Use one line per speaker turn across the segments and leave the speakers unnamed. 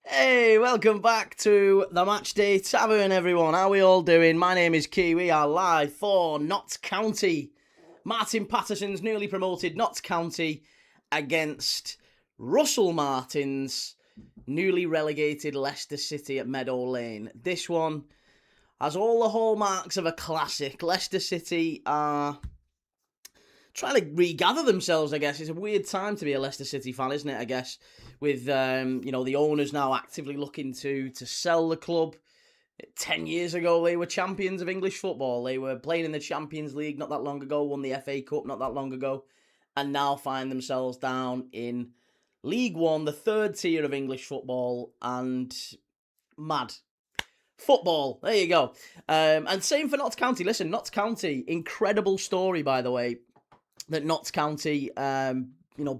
Hey, welcome back to the Matchday Tavern, everyone. How are we all doing? My name is Key. We are live for Notts County. Martin Paterson's newly promoted Notts County against Russell Martin's newly relegated Leicester City at Meadow Lane. This one has all the hallmarks of a classic. Leicester City are trying to regather themselves, I guess. It's a weird time to be a Leicester City fan, isn't it, I guess, with the owners now actively looking to sell the club. 10 years ago, they were champions of English football. They were playing in the Champions League not that long ago, won the FA Cup not that long ago, and now find themselves down in League One, the third tier of English football, and mad. Football, there you go. And same for Notts County. Listen, Notts County, incredible story, by the way, that Notts County,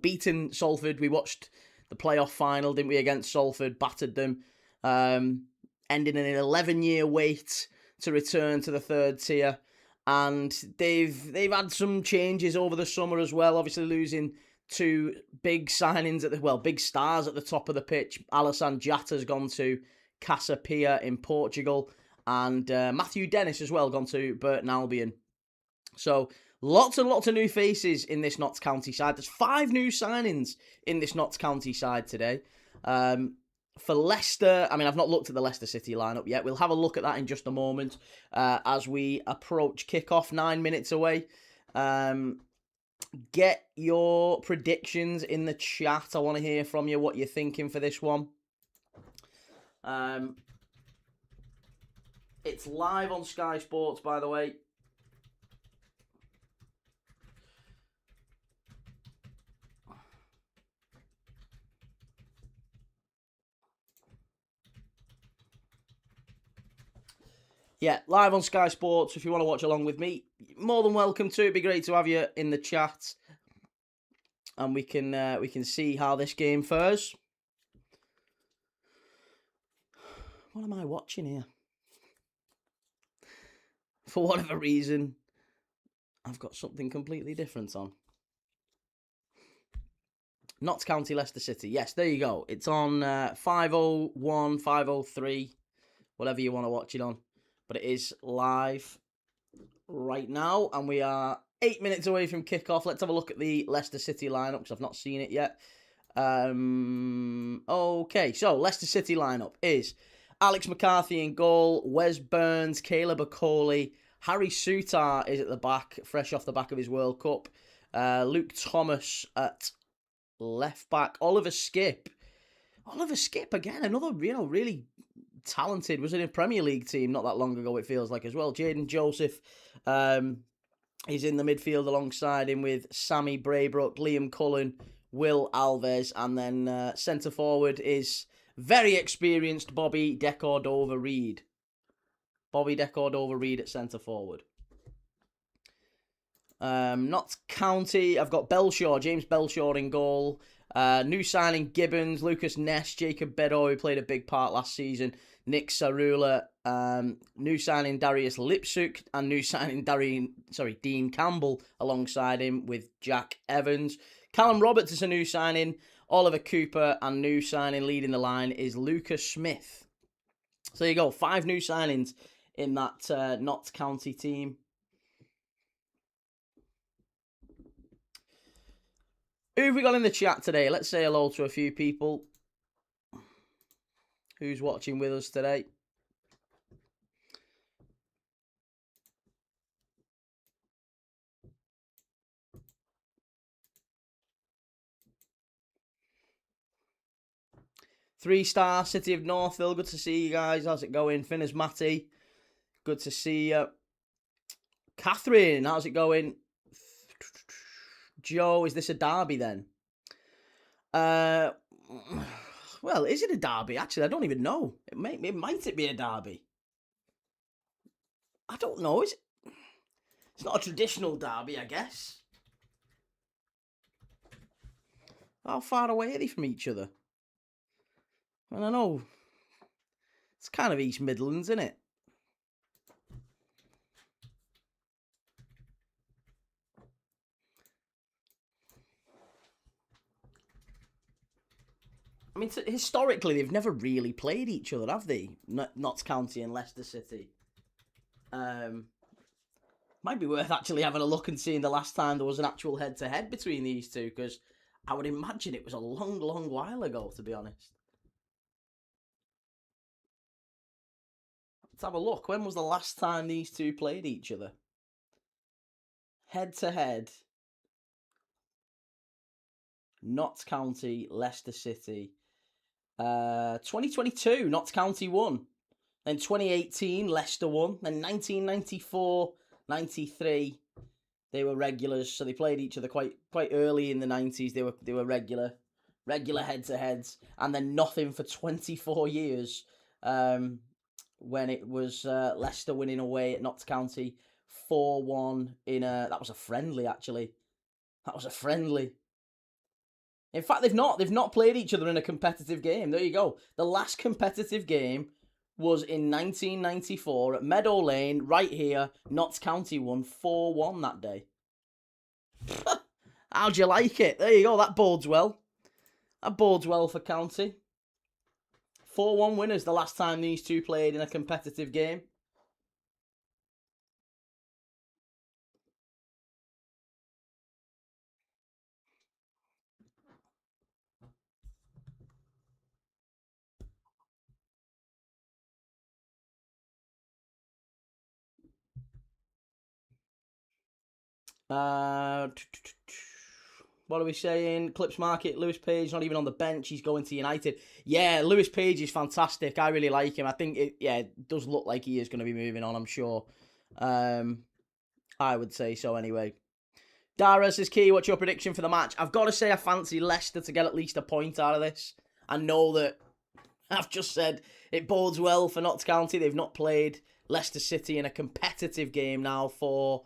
beaten Salford. We watched the playoff final, didn't we, against Salford, battered them, ending in an 11-year wait to return to the third tier. And they've had some changes over the summer as well, obviously losing two big signings, big stars at the top of the pitch. Alassana Jatta has gone to Casa Pia in Portugal, and Matthew Dennis as well gone to Burton Albion. So lots and lots of new faces in this Notts County side. There's 5 new signings in this Notts County side today. For Leicester, I've not looked at the Leicester City lineup yet. We'll have a look at that in just a moment as we approach kickoff, 9 minutes away. Get your predictions in the chat. I want to hear from you what you're thinking for this one. It's live on Sky Sports, by the way. Yeah, live on Sky Sports. If you want to watch along with me, more than welcome to. It'd be great to have you in the chat, and we can see how this game fares. What am I watching here? For whatever reason, I've got something completely different on. Notts County, Leicester City. Yes, there you go. It's on 5:01, 5:03, whatever you want to watch it on. But it is live right now, and we are 8 minutes away from kickoff. Let's have a look at the Leicester City lineup, because I've not seen it yet. Okay, so Leicester City lineup is Alex McCarthy in goal, Wes Burns, Caleb Okoli, Harry Souttar is at the back, fresh off the back of his World Cup. Luke Thomas at left back. Oliver Skipp again, another really talented, was in a Premier League team not that long ago, it feels like, as well. Jaden Joseph is in the midfield alongside him with Sammy Braybrook, Liam Cullen, Will Alves, and then centre forward is very experienced Bobby De Cordova-Reid. Bobby De Cordova-Reid at centre forward. Notts County, I've got James Belshaw in goal. New signing Gibbons, Lucas Ness, Jacob Beddoe, who played a big part last season, Nick Sarula, new signing Darius Lipsuk, and new signing Dean Campbell alongside him with Jack Evans. Callum Roberts is a new signing, Oliver Cooper, and new signing leading the line is Lucas Smith. So there you go, 5 new signings in that Notts County team. Who have we got in the chat today? Let's say hello to a few people. Who's watching with us today? Three-star City of Northville. Good to see you guys. How's it going? Finners Matty. Good to see you. Catherine, how's it going? Joe, is this a derby then? Well, is it a derby? Actually, I don't even know. It might be a derby. I don't know. Is it? It's not a traditional derby, I guess. How far away are they from each other? I don't know. It's kind of East Midlands, isn't it? I mean, historically, they've never really played each other, have they? Notts County and Leicester City. Might be worth actually having a look and seeing the last time there was an actual head-to-head between these two, because I would imagine it was a long, long while ago, to be honest. Let's have a look. When was the last time these two played each other? Head-to-head. Notts County, Leicester City. 2022, Notts County won. Then 2018, Leicester won. Then 1994, 93, they were regulars, so they played each other quite early in the 90s. They were regular head-to-heads, and then nothing for 24 years. When it was Leicester winning away at Notts County 4-1 that was a friendly, actually. That was a friendly. In fact, they've not played each other in a competitive game. There you go. The last competitive game was in 1994 at Meadow Lane, right here. Notts County won 4-1 that day. How'd you like it? There you go. That bodes well. That bodes well for County. 4-1 winners the last time these two played in a competitive game. What are we saying? Clips Market, Lewis Page not even on the bench. He's going to United. Yeah, Lewis Page is fantastic. I really like him. I think it does look like he is going to be moving on, I'm sure. I would say so anyway. Dara says, Key, what's your prediction for the match? I've got to say I fancy Leicester to get at least a point out of this. I know that I've just said it bodes well for Notts County. They've not played Leicester City in a competitive game now for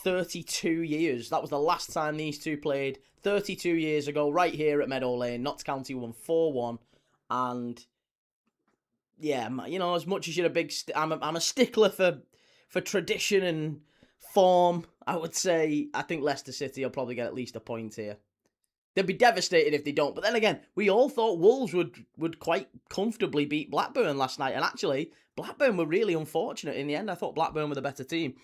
32 years. That was the last time these two played 32 years ago, right here at Meadow Lane. Notts County won 4-1, and yeah, you know, as much as you're a big, I'm a stickler for tradition and form. I would say I think Leicester City will probably get at least a point here. They'd be devastated if they don't. But then again, we all thought Wolves would quite comfortably beat Blackburn last night, and actually Blackburn were really unfortunate in the end. I thought Blackburn were the better team.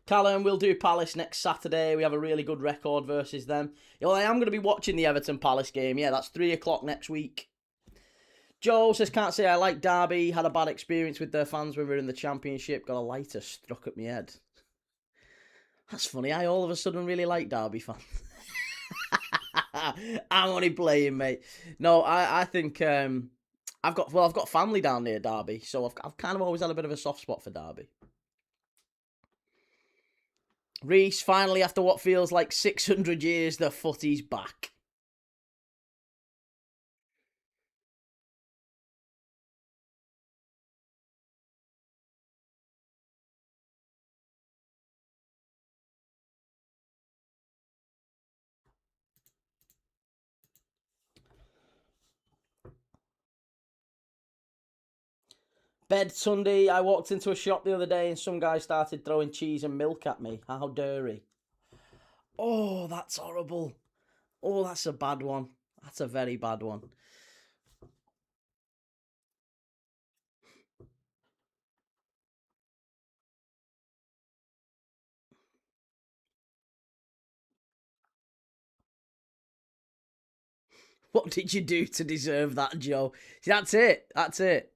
Callum, we'll do Palace next Saturday. We have a really good record versus them. You know, I am going to be watching the Everton Palace game. Yeah, that's 3 o'clock next week. Joe says, can't say I like Derby. Had a bad experience with their fans when we were in the Championship. Got a lighter struck at my head. That's funny. I all of a sudden really like Derby fans. I'm only playing, mate. No, I think I've got family down near Derby, so I've kind of always had a bit of a soft spot for Derby. Reese, finally, after what feels like 600 years, the footy's back. Bed Sunday, I walked into a shop the other day and some guy started throwing cheese and milk at me. How dare. Oh, that's horrible. Oh, that's a bad one. That's a very bad one. What did you do to deserve that, Joe? See, that's it. That's it.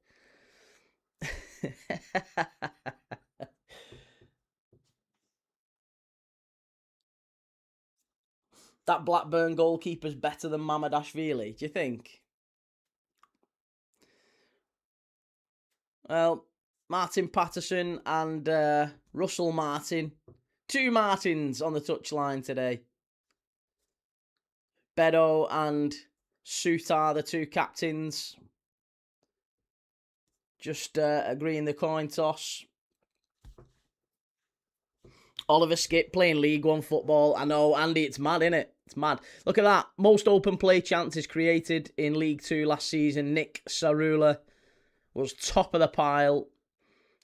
That Blackburn goalkeeper's better than Mamadashvili, do you think? Well, Martin Paterson and Russell Martin. 2 Martins on the touchline today. Bedo and Sutar, the 2 captains. Just agreeing the coin toss. Oliver Skipp playing League One football. I know, Andy, it's mad, innit? It's mad. Look at that. Most open play chances created in League 2 last season. Nick Sarula was top of the pile.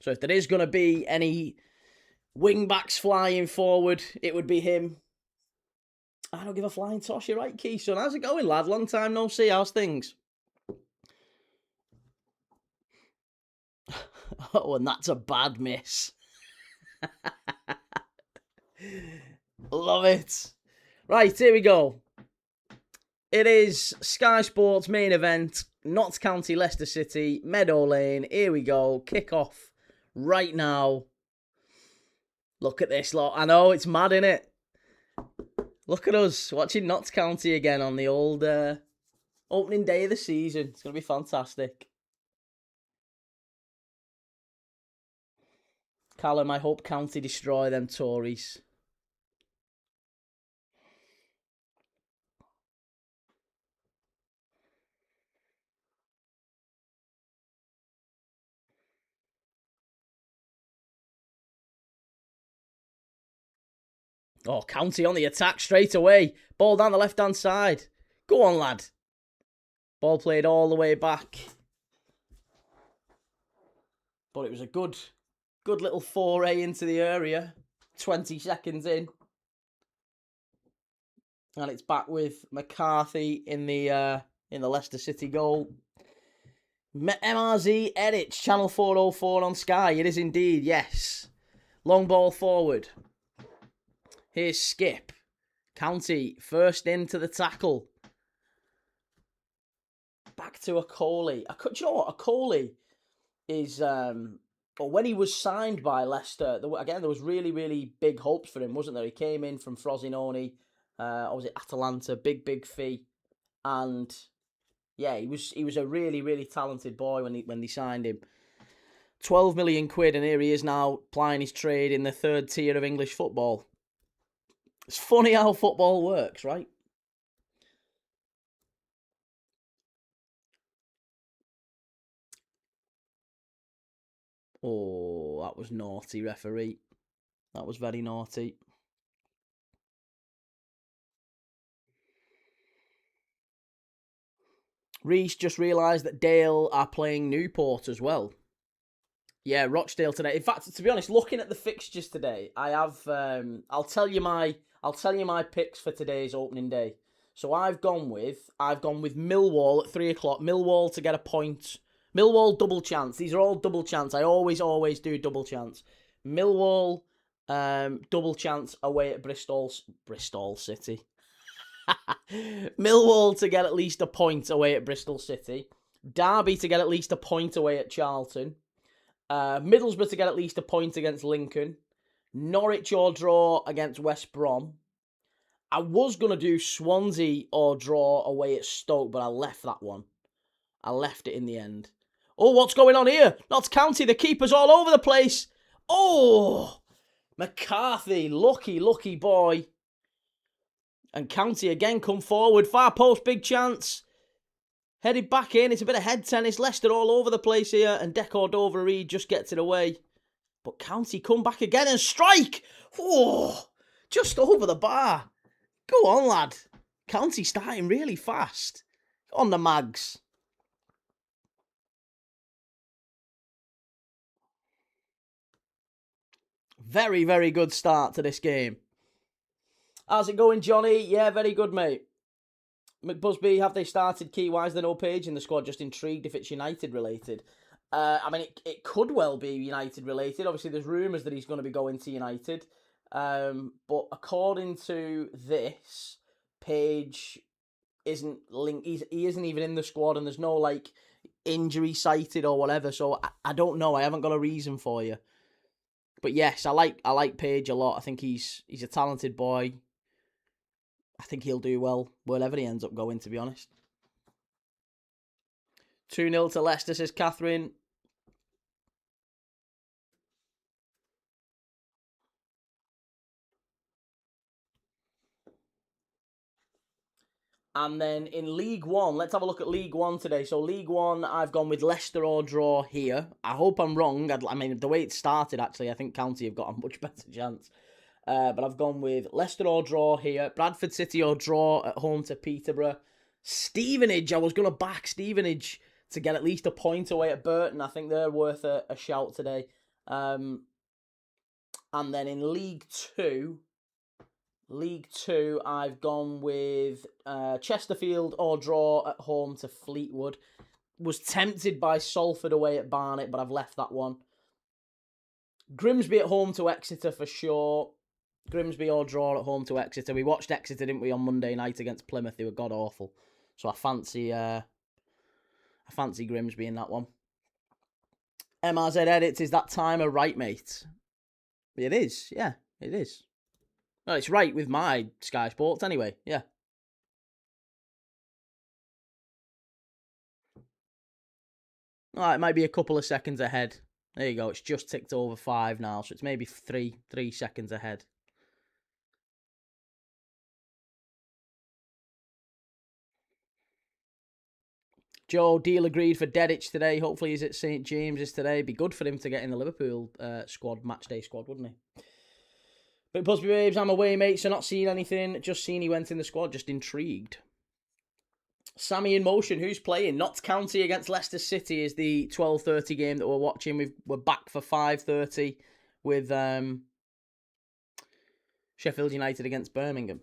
So if there is going to be any Wing backs flying forward. It would be him. I don't give a flying toss. You're right, Keith, son. How's it going, lad? Long time no see. How's things? Oh, and that's a bad miss. Love it. Right, here we go. It is Sky Sports main event. Notts County, Leicester City, Meadow Lane. Here we go. Kick off right now. Look at this lot. I know, it's mad, innit? Look at us watching Notts County again on the old opening day of the season. It's going to be fantastic. Callum, I hope County destroy them Tories. Oh, County on the attack straight away. Ball down the left-hand side. Go on, lad. Ball played all the way back. But it was a good little foray into the area. 20 seconds in. And it's back with McCarthy in the Leicester City goal. MRZ Edit, Channel 404 on Sky. It is indeed, yes. Long ball forward. Here's Skip. County first into the tackle. Back to Okoli. Do you know what? Okoli is... when he was signed by Leicester, there was really, really big hopes for him, wasn't there? He came in from Frosinone, or was it Atalanta? Big fee. And yeah, he was a really, really talented boy when they signed him. £12 million, and here he is now plying his trade in the third tier of English football. It's funny how football works, right? Oh, that was naughty, referee. That was very naughty. Reece just realised that Dale are playing Newport as well. Yeah, Rochdale today. In fact, to be honest, looking at the fixtures today, I have. I'll tell you my picks for today's opening day. So I've gone with Millwall at 3 o'clock. Millwall to get a point. Millwall double chance. These are all double chance. I always do double chance. Millwall double chance away at Bristol City. Millwall to get at least a point away at Bristol City. Derby to get at least a point away at Charlton. Middlesbrough to get at least a point against Lincoln. Norwich or draw against West Brom. I was going to do Swansea or draw away at Stoke, but I left that one. I left it in the end. Oh, what's going on here? Notts County, the keeper's all over the place. Oh, McCarthy, lucky boy. And County again come forward. Far post, big chance. Headed back in. It's a bit of head tennis. Leicester all over the place here. And Deco Dover-Reid just gets it away. But County come back again and strike. Oh, just over the bar. Go on, lad. County starting really fast. On the Mags. Very, very good start to this game. How's it going, Johnny? Yeah, very good, mate. McBusby, have they started key? Why is there no Page in the squad? Just intrigued if it's United related. I mean, it could well be United related. Obviously, there's rumours that he's going to be going to United. But according to this, Page isn't linked. He isn't even in the squad, and there's no like injury cited or whatever. So I don't know. I haven't got a reason for you. But yes, I like Page a lot. I think he's a talented boy. I think he'll do well wherever he ends up going, to be honest. 2-0 to Leicester, says Catherine. And then in League One, let's have a look at League One today. So League One, I've gone with Leicester or draw here. I hope I'm wrong. I mean, the way it started, actually, I think County have got a much better chance. But I've gone with Leicester or draw here. Bradford City or draw at home to Peterborough. Stevenage, I was going to back Stevenage to get at least a point away at Burton. I think they're worth a shout today. And And then in League Two, I've gone with Chesterfield or draw at home to Fleetwood. Was tempted by Salford away at Barnet, but I've left that one. Grimsby at home to Exeter for sure. Grimsby or draw at home to Exeter. We watched Exeter, didn't we, on Monday night against Plymouth? They were god awful. So I fancy Grimsby in that one. MRZ edits, is that timer right, mate? It is, yeah, it is. Well, it's right with my Sky Sports anyway, yeah. All right, it might be a couple of seconds ahead. There you go, it's just ticked over 5 now, so it's maybe 3 seconds ahead. Joe, deal agreed for Dedic today. Hopefully he's at St James's today. Be good for him to get in the Liverpool squad, matchday squad, wouldn't he? But Busby Babes, I'm away, mate, so not seeing anything. Just seen he went in the squad, just intrigued. Sammy in motion, who's playing? Notts County against Leicester City is the 12:30 game that we're watching. We're back for 5:30 with Sheffield United against Birmingham.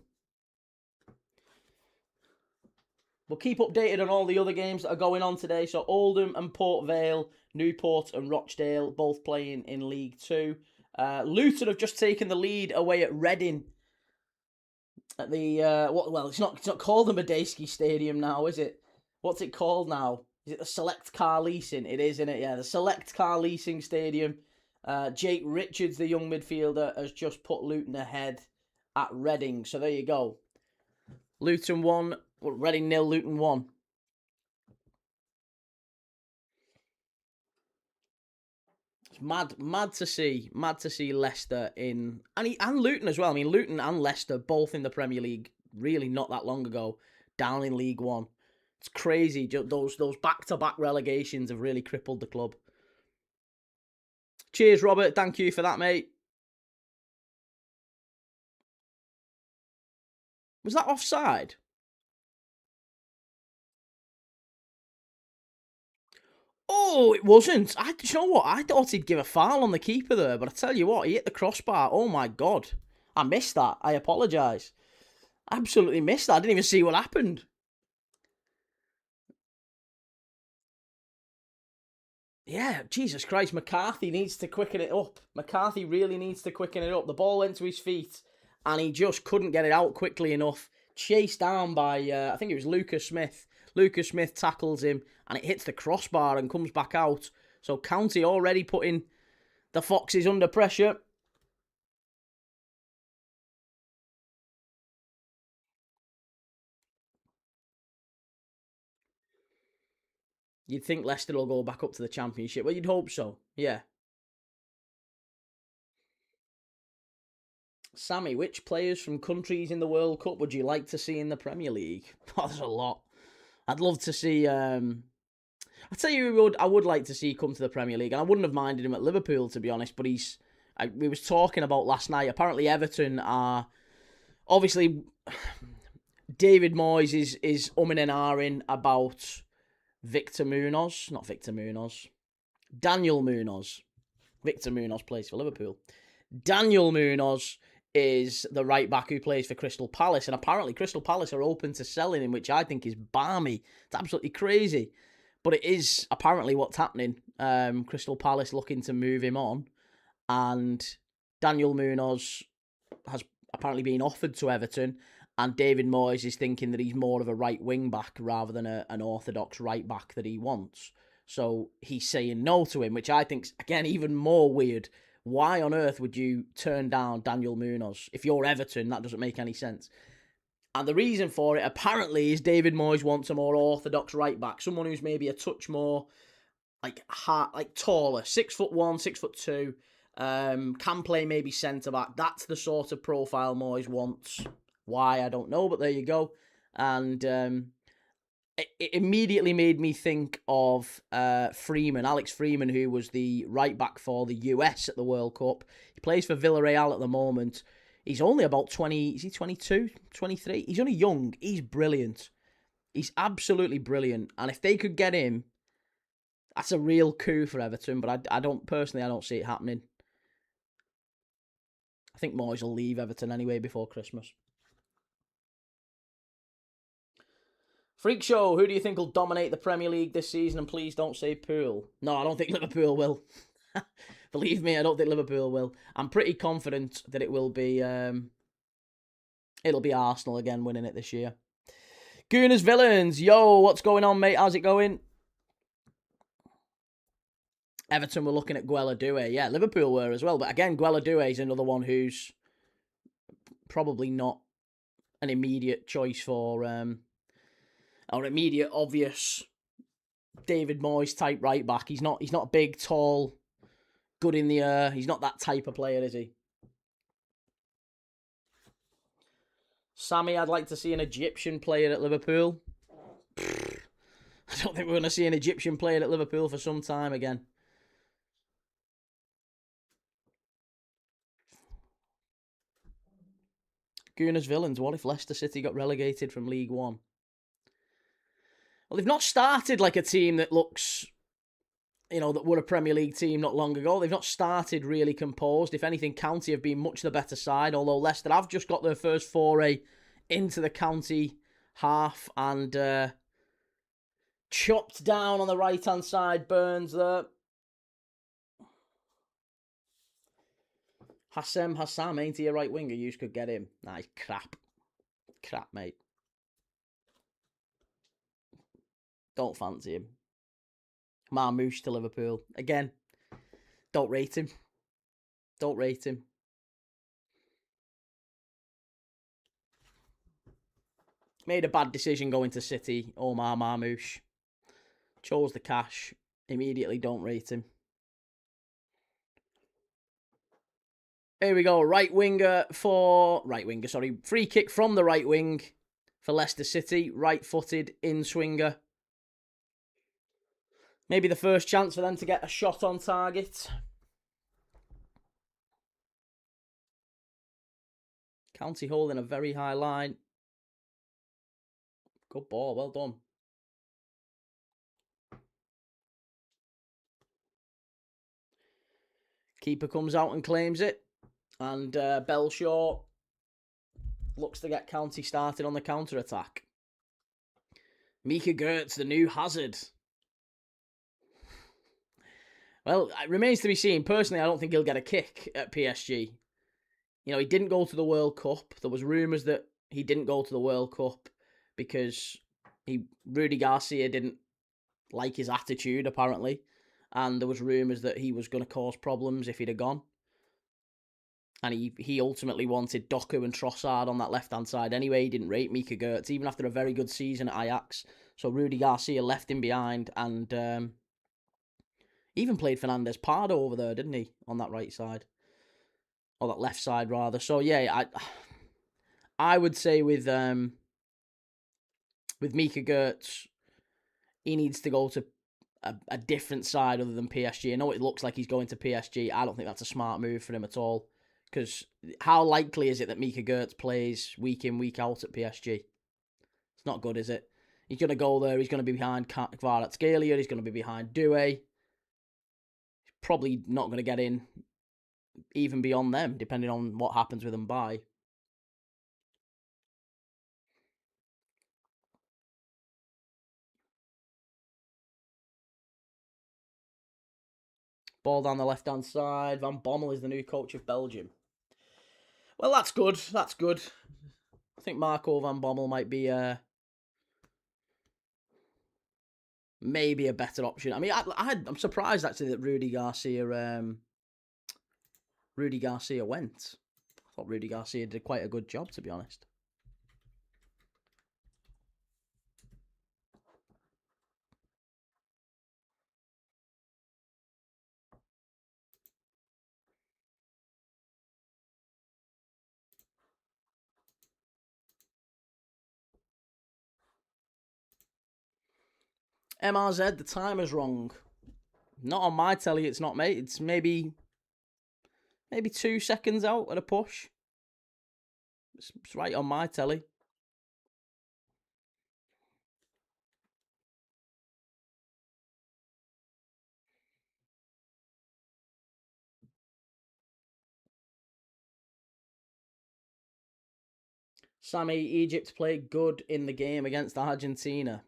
We'll keep updated on all the other games that are going on today. So Oldham and Port Vale, Newport and Rochdale both playing in League Two. Luton have just taken the lead away at Reading. At the it's not called the Medeski Stadium now, is it? What's it called now? Is it the Select Car Leasing? It is, isn't it? Yeah, the Select Car Leasing Stadium. Jake Richards, the young midfielder, has just put Luton ahead at Reading. So there you go. Luton 1, Reading 0, Luton 1. It's mad to see Leicester in, and Luton as well. I mean, Luton and Leicester both in the Premier League really not that long ago, down in League One. It's crazy. Those back-to-back relegations have really crippled the club. Cheers, Robert. Thank you for that, mate. Was that offside? Oh, it wasn't. You know what? I thought he'd give a foul on the keeper there, but I tell you what, he hit the crossbar. Oh my God. I missed that. I apologise. Absolutely missed that. I didn't even see what happened. Yeah, Jesus Christ. McCarthy needs to quicken it up. McCarthy really needs to quicken it up. The ball went to his feet and he just couldn't get it out quickly enough. Chased down by, I think it was Lucas Smith. Lucas Smith tackles him and it hits the crossbar and comes back out. So County already putting the Foxes under pressure. You'd think Leicester will go back up to the Championship. Well, you'd hope so. Yeah. Sammy, which players from countries in the World Cup would you like to see in the Premier League? Oh, there's a lot. I'd love to see... I'll tell you who I would like to see come to the Premier League, and I wouldn't have minded him at Liverpool, to be honest, but we was talking about last night, apparently Everton are... Obviously, David Moyes is umming and ahhing about Daniel Munoz. Victor Munoz plays for Liverpool. Daniel Munoz is the right back who plays for Crystal Palace, and apparently Crystal Palace are open to selling him, which I think is balmy. It's absolutely crazy. But it is apparently what's happening. Crystal Palace looking to move him on, and Daniel Munoz has apparently been offered to Everton, and David Moyes is thinking that he's more of a right wing back rather than an orthodox right back that he wants. So he's saying no to him, which I think's, again, even more weird. Why on earth would you turn down Daniel Munoz? If you're Everton, that doesn't make any sense. And the reason for it, apparently, is David Moyes wants a more orthodox right back, someone who's maybe a touch more taller, 6'1", 6'2", can play maybe centre back. That's the sort of profile Moyes wants. Why, I don't know, but there you go. And it immediately made me think of Alex Freeman, who was the right back for the US at the World Cup. He plays for Villarreal at the moment. He's only about 20, is he 22, 23? He's only young. He's brilliant. He's absolutely brilliant. And if they could get him, that's a real coup for Everton. But I don't see it happening. I think Moyes will leave Everton anyway before Christmas. Freak Show, who do you think will dominate the Premier League this season? And please don't say Poole. No, I don't think Liverpool will. Believe me, I don't think Liverpool will. I'm pretty confident that it will be. It'll be Arsenal again winning it this year. Gooners Villains, yo, what's going on, mate? How's it going? Everton were looking at Guella Doué. Yeah, Liverpool were as well. But again, Guella Doué is another one who's probably not an immediate choice for, or immediate obvious David Moyes type right back. He's not big, tall, good in the air. He's not that type of player, is he? Sammy, I'd like to see an Egyptian player at Liverpool. I don't think we're going to see an Egyptian player at Liverpool for some time again. Gooners Villains, what if Leicester City got relegated from League One? Well, they've not started like a team that looks, that were a Premier League team not long ago. They've not started really composed. If anything, County have been much the better side, although Leicester have just got their first foray into the County half and chopped down on the right-hand side. Burns there. Hassam, ain't he a right winger? You could get him. Nah, he's crap. Crap, mate. Don't fancy him. Marmouche to Liverpool. Again, don't rate him. Don't rate him. Made a bad decision going to City. Omar Marmouche. Chose the cash. Immediately don't rate him. Here we go. Free kick from the right wing for Leicester City. Right-footed in-swinger. Maybe the first chance for them to get a shot on target. County holding a very high line. Good ball. Well done. Keeper comes out and claims it. And Belshaw looks to get County started on the counter-attack. Mika Gertz, the new hazard. Well, it remains to be seen. Personally, I don't think he'll get a kick at PSG. He didn't go to the World Cup. There was rumours that he didn't go to the World Cup because Rudy Garcia didn't like his attitude, apparently. And there was rumours that he was going to cause problems if he'd have gone. And he ultimately wanted Doku and Trossard on that left-hand side anyway. He didn't rate Mika Gertz, even after a very good season at Ajax. So Rudy Garcia left him behind and even played Fernandez Pardo over there, didn't he? On that right side. Or that left side, rather. So, yeah, I would say with Mika Gertz, he needs to go to a different side other than PSG. I know it looks like he's going to PSG. I don't think that's a smart move for him at all. Because how likely is it that Mika Gertz plays week in, week out at PSG? It's not good, is it? He's going to go there. He's going to be behind Kvaratskhelia. He's going to be behind Doué. He's probably not going to get in even beyond them, depending on what happens with Mbaye. Ball down the left-hand side. Van Bommel is the new coach of Belgium. Well, that's good. That's good. I think Marco Van Bommel might be maybe a better option. I mean, I'm surprised actually that Rudy Garcia went. I thought Rudy Garcia did quite a good job, to be honest. MRZ, the timer's wrong. Not on my telly, it's not, mate. It's maybe 2 seconds out at a push. It's right on my telly. Sammy, Egypt played good in the game against Argentina.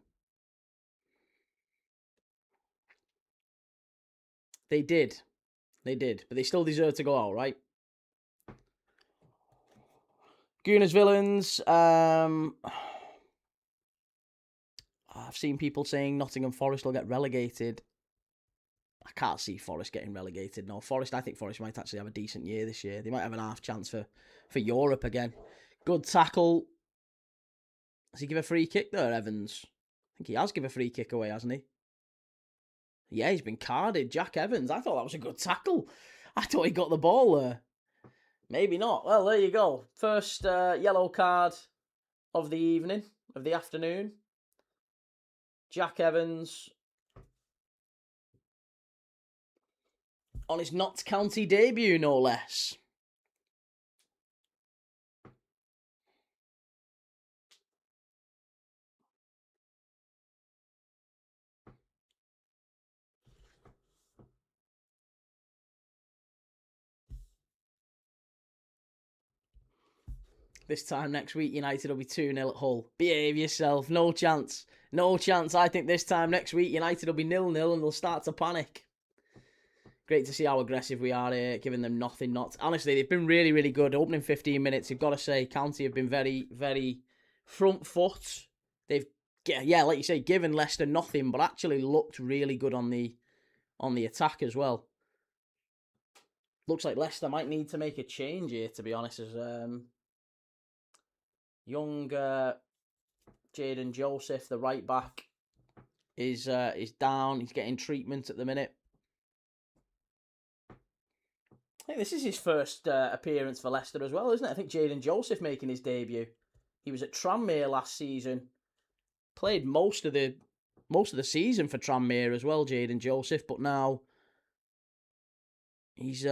They did. They did. But they still deserve to go out, right? Gooners Villains. I've seen people saying Nottingham Forest will get relegated. I can't see Forest getting relegated. No, I think Forest might actually have a decent year this year. They might have an half chance for Europe again. Good tackle. Has he give a free kick there, Evans? I think he has give a free kick away, hasn't he? Yeah, he's been carded. Jack Evans. I thought that was a good tackle. I thought he got the ball there. Maybe not. Well, there you go. First yellow card of the evening, of the afternoon. Jack Evans on his Notts County debut, no less. This time next week, United will be 2-0 at Hull. Behave yourself. No chance. No chance. I think this time next week, United will be 0-0 and they'll start to panic. Great to see how aggressive we are here, giving them nothing. Honestly, they've been really, really good. Opening 15 minutes, you've got to say, County have been very, very front foot. They've, like you say, given Leicester nothing, but actually looked really good on the attack as well. Looks like Leicester might need to make a change here, to be honest, as young Jaden Joseph, the right back, is down. He's getting treatment at the minute. I think this is his first appearance for Leicester as well, isn't it? I think Jaden Joseph making his debut. He was at Tranmere last season. Played most of the season for Tranmere as well, Jaden Joseph, but now he's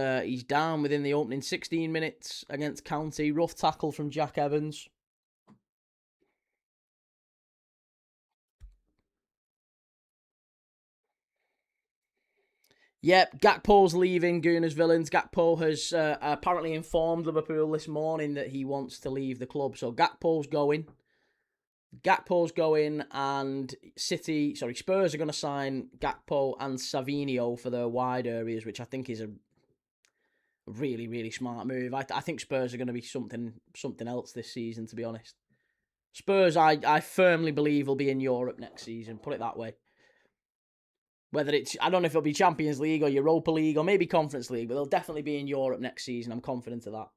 down within the opening 16 minutes against County. Rough tackle from Jack Evans. Yep, Gakpo's leaving Gooners Villains. Gakpo has apparently informed Liverpool this morning that he wants to leave the club. So Gakpo's going, and Spurs are going to sign Gakpo and Savinho for their wide areas, which I think is a really, really smart move. I think Spurs are going to be something else this season, to be honest. Spurs, I firmly believe, will be in Europe next season, put it that way. Whether I don't know if it'll be Champions League or Europa League or maybe Conference League, but they'll definitely be in Europe next season. I'm confident of that.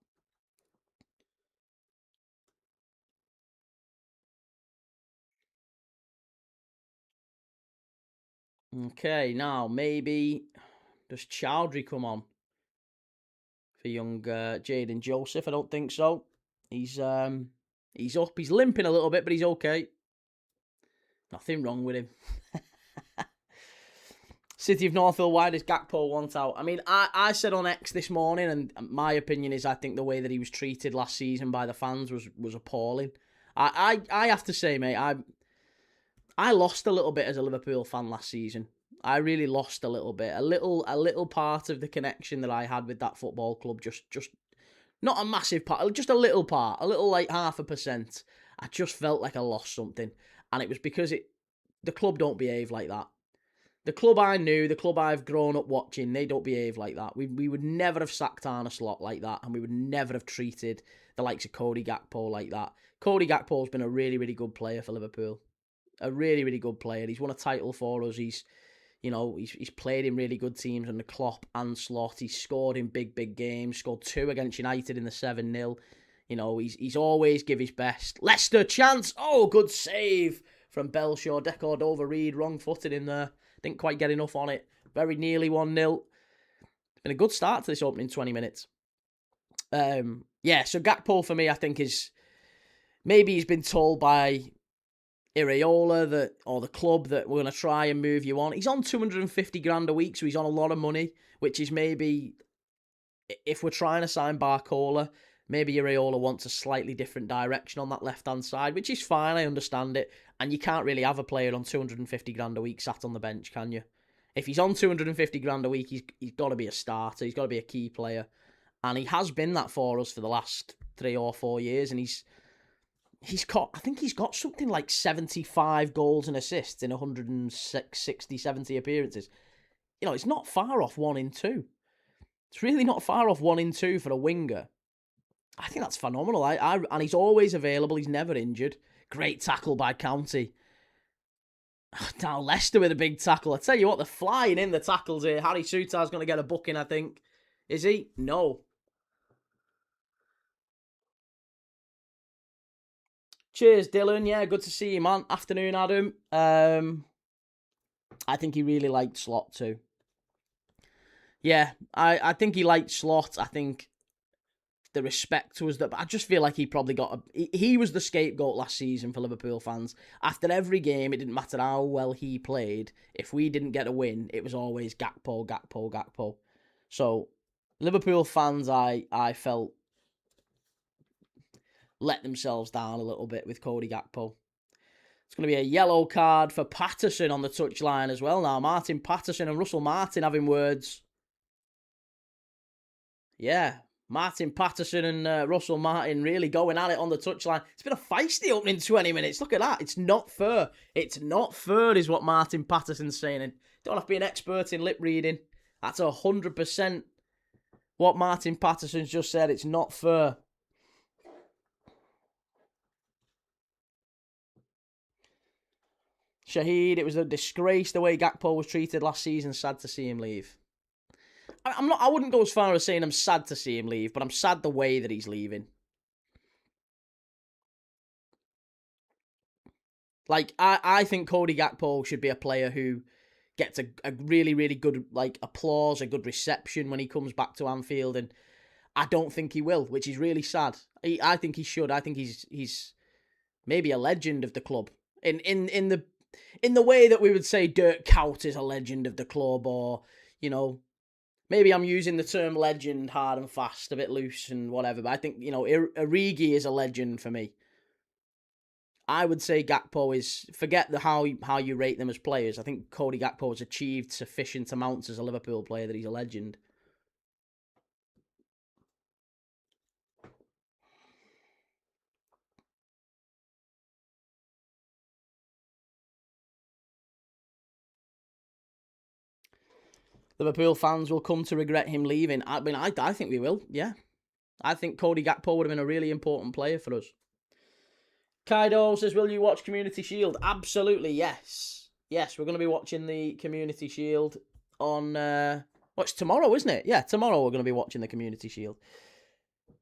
Okay, now maybe does Chowdhury come on for young Jaden Joseph? I don't think so. He's up. He's limping a little bit, but he's okay. Nothing wrong with him. City of Northville, why does Gakpo want out? I mean, I said on X this morning, and my opinion is I think the way that he was treated last season by the fans was appalling. I have to say, mate, I lost a little bit as a Liverpool fan last season. I really lost a little bit. A little part of the connection that I had with that football club, just not a massive part, just a little part, a little like 0.5%. I just felt like I lost something. And it was because the club don't behave like that. The club I knew, the club I've grown up watching, they don't behave like that. We would never have sacked Arne Slot like that, and we would never have treated the likes of Cody Gakpo like that. Cody Gakpo's been a really, really good player for Liverpool. A really, really good player. He's won a title for us. He's played in really good teams under Klopp and Slot. He's scored in big games. Scored 2 against United in the 7-0. He's always give his best. Leicester chance. Oh, good save from Belshaw. Decordova Reed wrong-footed in there. Didn't quite get enough on it. Very nearly 1-0. It's been a good start to this opening 20 minutes. So Gakpo for me, I think, is maybe he's been told by Iraola or the club that we're going to try and move you on. He's on 250 grand a week, so he's on a lot of money, which is maybe, if we're trying to sign Barcola, maybe Iraola wants a slightly different direction on that left-hand side, which is fine, I understand it. And you can't really have a player on 250 grand a week sat on the bench, can you? If he's on 250 grand a week, he's got to be a starter. He's got to be a key player. And he has been that for us for the last 3 or 4 years. And I think he's got something like 75 goals and assists in 160, 70 appearances. It's not far off 1 in 2. It's really not far off 1 in 2 for a winger. I think that's phenomenal. And he's always available. He's never injured. Great tackle by County. Now Leicester with a big tackle. I tell you what, they're flying in the tackles here. Harry Souttar's going to get a booking, I think. Is he? No. Cheers, Dylan. Yeah, good to see you, man. Afternoon, Adam. I think he really liked Slot too. Yeah, I think he liked Slot. I think the respect was that, but I just feel like he probably he was the scapegoat last season for Liverpool fans. After every game, it didn't matter how well he played. If we didn't get a win, it was always Gakpo, Gakpo, Gakpo. So Liverpool fans, I felt, let themselves down a little bit with Cody Gakpo. It's going to be a yellow card for Paterson on the touchline as well now. Martin Paterson and Russell Martin having words. Yeah, Martin Paterson and Russell Martin really going at it on the touchline. It's been a feisty opening 20 minutes. Look at that. It's not fair. It's not fair is what Martin Paterson's saying. And don't have to be an expert in lip reading. That's 100% what Martin Paterson's just said. It's not fair. Shahid, it was a disgrace the way Gakpo was treated last season. Sad to see him leave. I wouldn't go as far as saying I'm sad to see him leave, but I'm sad the way that he's leaving. Like, I think Cody Gakpo should be a player who gets a really, really good, like, applause, a good reception when he comes back to Anfield, and I don't think he will, which is really sad. I think he should. I think he's maybe a legend of the club. In the way that we would say Dirk Kuyt is a legend of the club, or, maybe I'm using the term legend hard and fast, a bit loose and whatever, but I think, Origi is a legend for me. I would say Gakpo is, forget how you rate them as players. I think Cody Gakpo has achieved sufficient amounts as a Liverpool player that he's a legend. Liverpool fans will come to regret him leaving. I mean, I think we will, yeah. I think Cody Gakpo would have been a really important player for us. Kaido says, will you watch Community Shield? Absolutely, yes. Yes, we're going to be watching the Community Shield on... it's tomorrow, isn't it? Yeah, tomorrow we're going to be watching the Community Shield.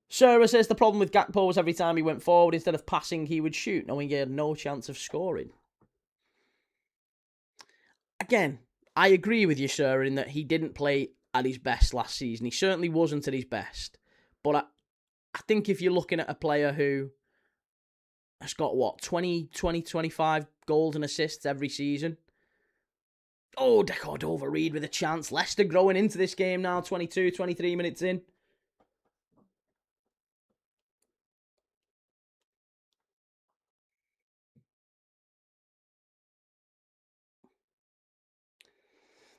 Sarah says the problem with Gakpo was every time he went forward, instead of passing, he would shoot, knowing he had no chance of scoring. Again, I agree with you, Sarah, in that he didn't play at his best last season. He certainly wasn't at his best. But I think if you're looking at a player who has got, 25 goals and assists every season. Oh, Cordova-Reid with a chance. Leicester growing into this game now, 22, 23 minutes in.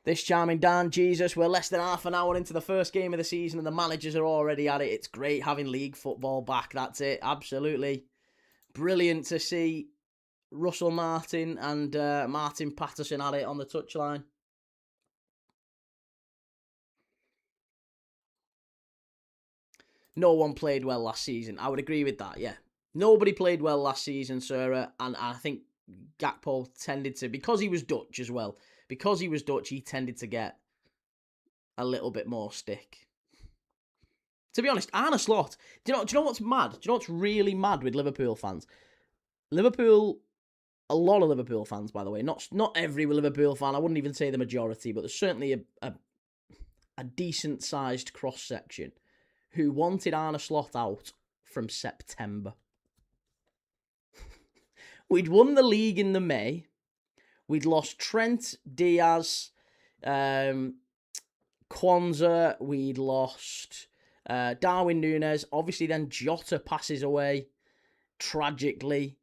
This charming Dan, Jesus, we're less than half an hour into the first game of the season and the managers are already at it. It's great having league football back. That's it. Absolutely. Brilliant to see Russell Martin and Martin Paterson at it on the touchline. No one played well last season. I would agree with that, yeah. Nobody played well last season, Sarah, and I think Gakpo tended to, because he was Dutch as well, because he was Dutch, he tended to get a little bit more stick. To be honest, Arne Slot, do you know what's mad? Do you know what's really mad with Liverpool fans? Liverpool, a lot of Liverpool fans, by the way, not every Liverpool fan, I wouldn't even say the majority, but there's certainly a decent-sized cross-section who wanted Arne Slot out from September. We'd won the league in the May. We'd lost Trent, Diaz, Kwanzaa. We'd lost Darwin Núñez. Obviously, then Jota passes away tragically.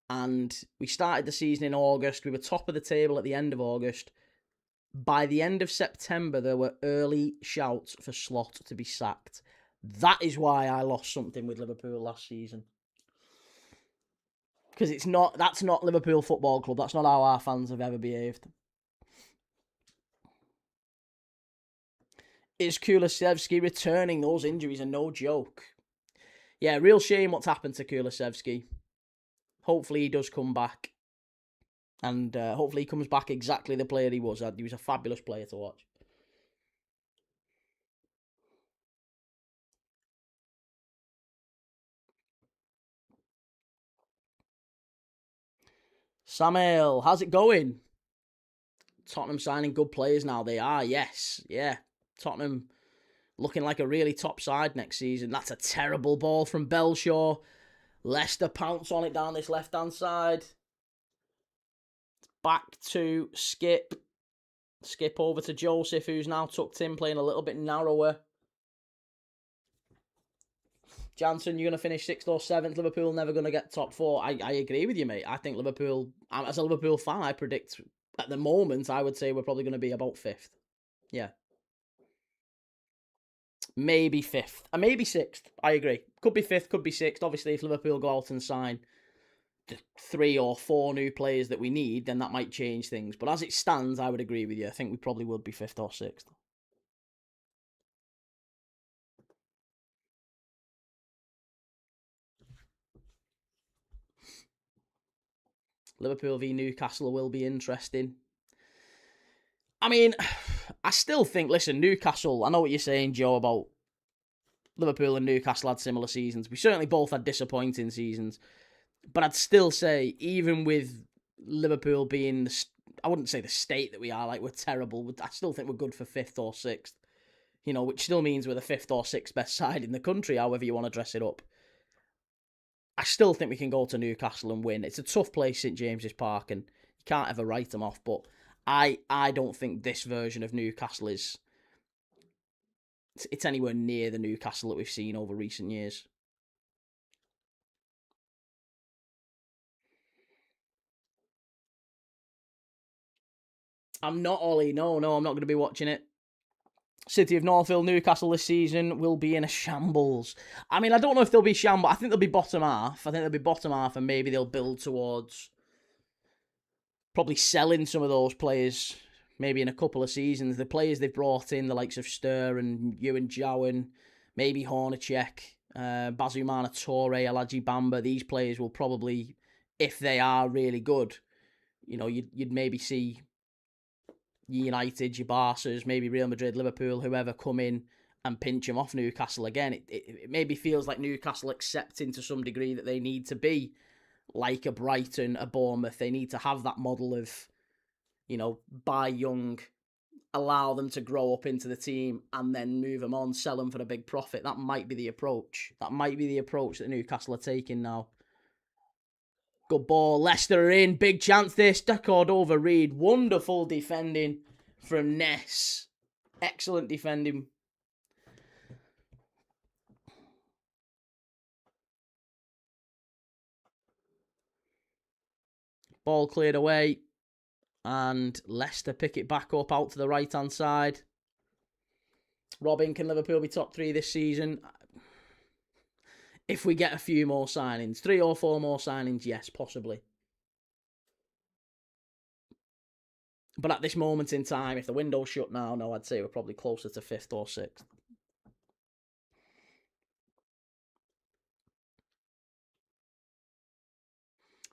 And we started the season in August. We were top of the table at the end of August. By the end of September, there were early shouts for Slot to be sacked. That is why I lost something with Liverpool last season. Because that's not Liverpool Football Club. That's not how our fans have ever behaved. Is Kulusevski returning? Those injuries are no joke. Yeah, real shame what's happened to Kulusevski. Hopefully he does come back. And hopefully he comes back exactly the player he was. He was a fabulous player to watch. Samuel, how's it going? Tottenham signing good players now. They are, yes. Yeah. Tottenham looking like a really top side next season. That's a terrible ball from Belshaw. Leicester pounce on it down this left-hand side. Back to Skip. Skip over to Joseph, who's now tucked in, playing a little bit narrower. Jansen, you're going to finish 6th or 7th. Liverpool never going to get top 4. I agree with you, mate. I think Liverpool, as a Liverpool fan, I predict, at the moment, I would say we're probably going to be about 5th. Yeah. Maybe 5th. Maybe 6th. I agree. Could be 5th, could be 6th. Obviously, if Liverpool go out and sign the 3 or 4 new players that we need, then that might change things. But as it stands, I would agree with you. I think we probably would be 5th or 6th. Liverpool v Newcastle will be interesting. I mean, I still think, listen, Newcastle, I know what you're saying, Joe, about Liverpool and Newcastle had similar seasons. We certainly both had disappointing seasons. But I'd still say, even with Liverpool being, I wouldn't say the state that we are, like we're terrible, I still think we're good for 5th or 6th. You know, which still means we're the 5th or 6th best side in the country, however you want to dress it up. I still think we can go to Newcastle and win. It's a tough place, St James's Park, and you can't ever write them off. But I don't think this version of Newcastle is... It's anywhere near the Newcastle that we've seen over recent years. I'm not, Ollie. No, I'm not going to be watching it. City of Northville, Newcastle this season will be in a shambles. I mean, I don't know if they'll be shambles. I think they'll be bottom half. And maybe they'll build towards probably selling some of those players maybe in a couple of seasons. The players they've brought in, the likes of Stur and Ewan Jowan, maybe Hornacek, Bazumana Toure, Alaji Bamba, these players will probably, if they are really good, you know, you'd maybe see United, your Barca's, maybe Real Madrid, Liverpool, whoever come in and pinch them off Newcastle again. It maybe feels like Newcastle accepting to some degree that they need to be like a Brighton, a Bournemouth. They need to have that model of, you know, buy young, allow them to grow up into the team, and then move them on, sell them for a big profit. That might be the approach. That Newcastle are taking now. Good ball. Leicester are in. Big chance this. Decord over Reed. Wonderful defending from Ness. Excellent defending. Ball cleared away. And Leicester pick it back up out to the right-hand side. Robin, can Liverpool be top 3 this season? If we get a few more signings, 3 or 4 more signings, yes, possibly. But at this moment in time, if the window's shut now, no, I'd say we're probably closer to 5th or 6th.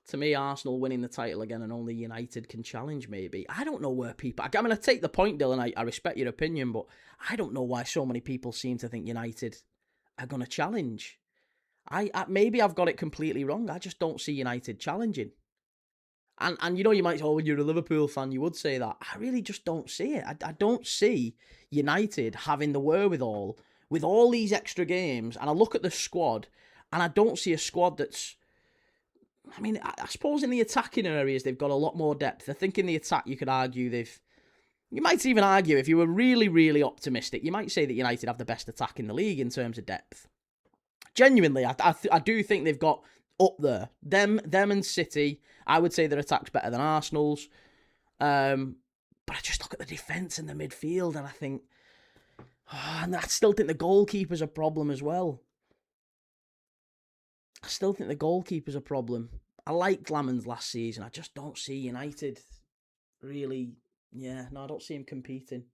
To me, Arsenal winning the title again and only United can challenge, maybe. I don't know where people... I mean, I take the point, Dylan, I respect your opinion, but I don't know why so many people seem to think United are going to challenge. Maybe I've got it completely wrong. I just don't see United challenging. And you know, you might say, oh, when you're a Liverpool fan, you would say that. I really just don't see it. I don't see United having the wherewithal with all these extra games. And I look at the squad, and I don't see a squad that's... I mean, I suppose in the attacking areas, they've got a lot more depth. I think in the attack, you could argue You might even argue, if you were really, really optimistic, you might say that United have the best attack in the league in terms of depth. Genuinely, I do think they've got up there. Them and City, I would say their attack's better than Arsenal's. But I just look at the defence and the midfield, and I think... and I still think the goalkeeper's a problem as well. I still think the goalkeeper's a problem. I liked Lamans last season. I just don't see United really. Yeah, no, I don't see him competing.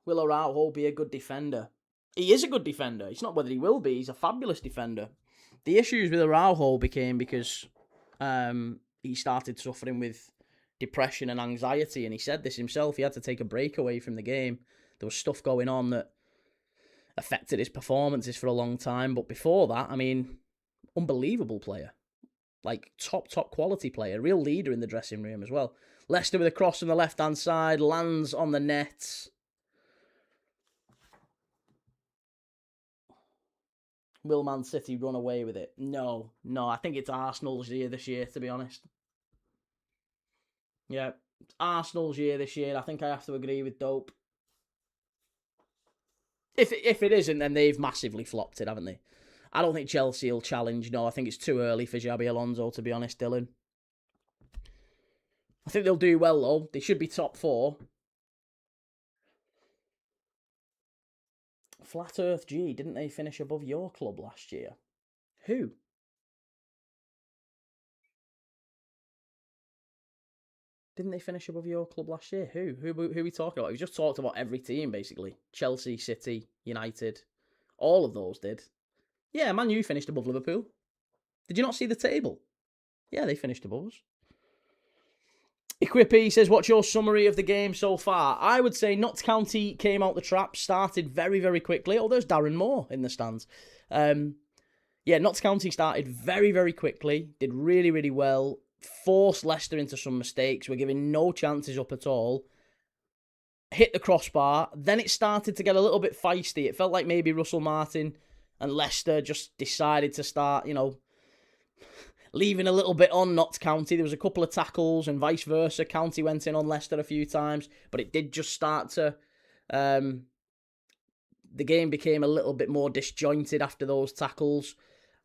Will Araujo be a good defender? He is a good defender. It's not whether he will be. He's a fabulous defender. The issues with Araujo became because he started suffering with depression and anxiety, and he said this himself. He had to take a break away from the game. There was stuff going on that affected his performances for a long time. But before that, I mean, unbelievable player. Like, top quality player. Real leader in the dressing room as well. Leicester with a cross on the left-hand side. Lands on the net. Will Man City run away with it? No. I think it's Arsenal's year this year, to be honest. Yeah, it's Arsenal's year this year. I think I have to agree with Dope. If it isn't, then they've massively flopped it, haven't they? I don't think Chelsea will challenge. No, I think it's too early for Xabi Alonso, to be honest, Dylan. I think they'll do well, though. They should be top 4. Flat Earth G, didn't they finish above your club last year? Who? Didn't they finish above your club last year? Who are we talking about? We just talked about every team, basically. Chelsea, City, United. All of those did. Yeah, Man U finished above Liverpool. Did you not see the table? Yeah, they finished above us. Equippy says, what's your summary of the game so far? I would say Notts County came out the trap, started very, very quickly. Oh, there's Darren Moore in the stands. Notts County started very, very quickly, did really, really well, forced Leicester into some mistakes, were giving no chances up at all, hit the crossbar, then it started to get a little bit feisty. It felt like maybe Russell Martin and Leicester just decided to start, leaving a little bit on Notts County. There was a couple of tackles and vice versa. County went in on Leicester a few times, but it did just start to... the game became a little bit more disjointed after those tackles,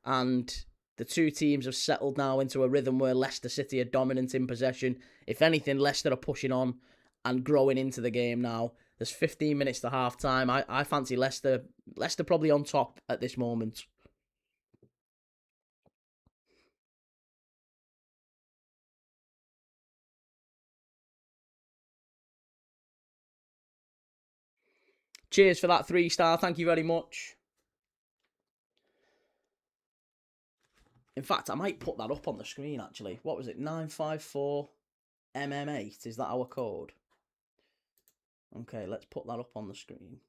and the two teams have settled now into a rhythm where Leicester City are dominant in possession. If anything, Leicester are pushing on and growing into the game now. There's 15 minutes to half-time. I fancy Leicester probably on top at this moment. Cheers for that 3-star. Thank you very much. In fact, I might put that up on the screen, actually. What was it? 954MM8. Is that our code? Okay, let's put that up on the screen.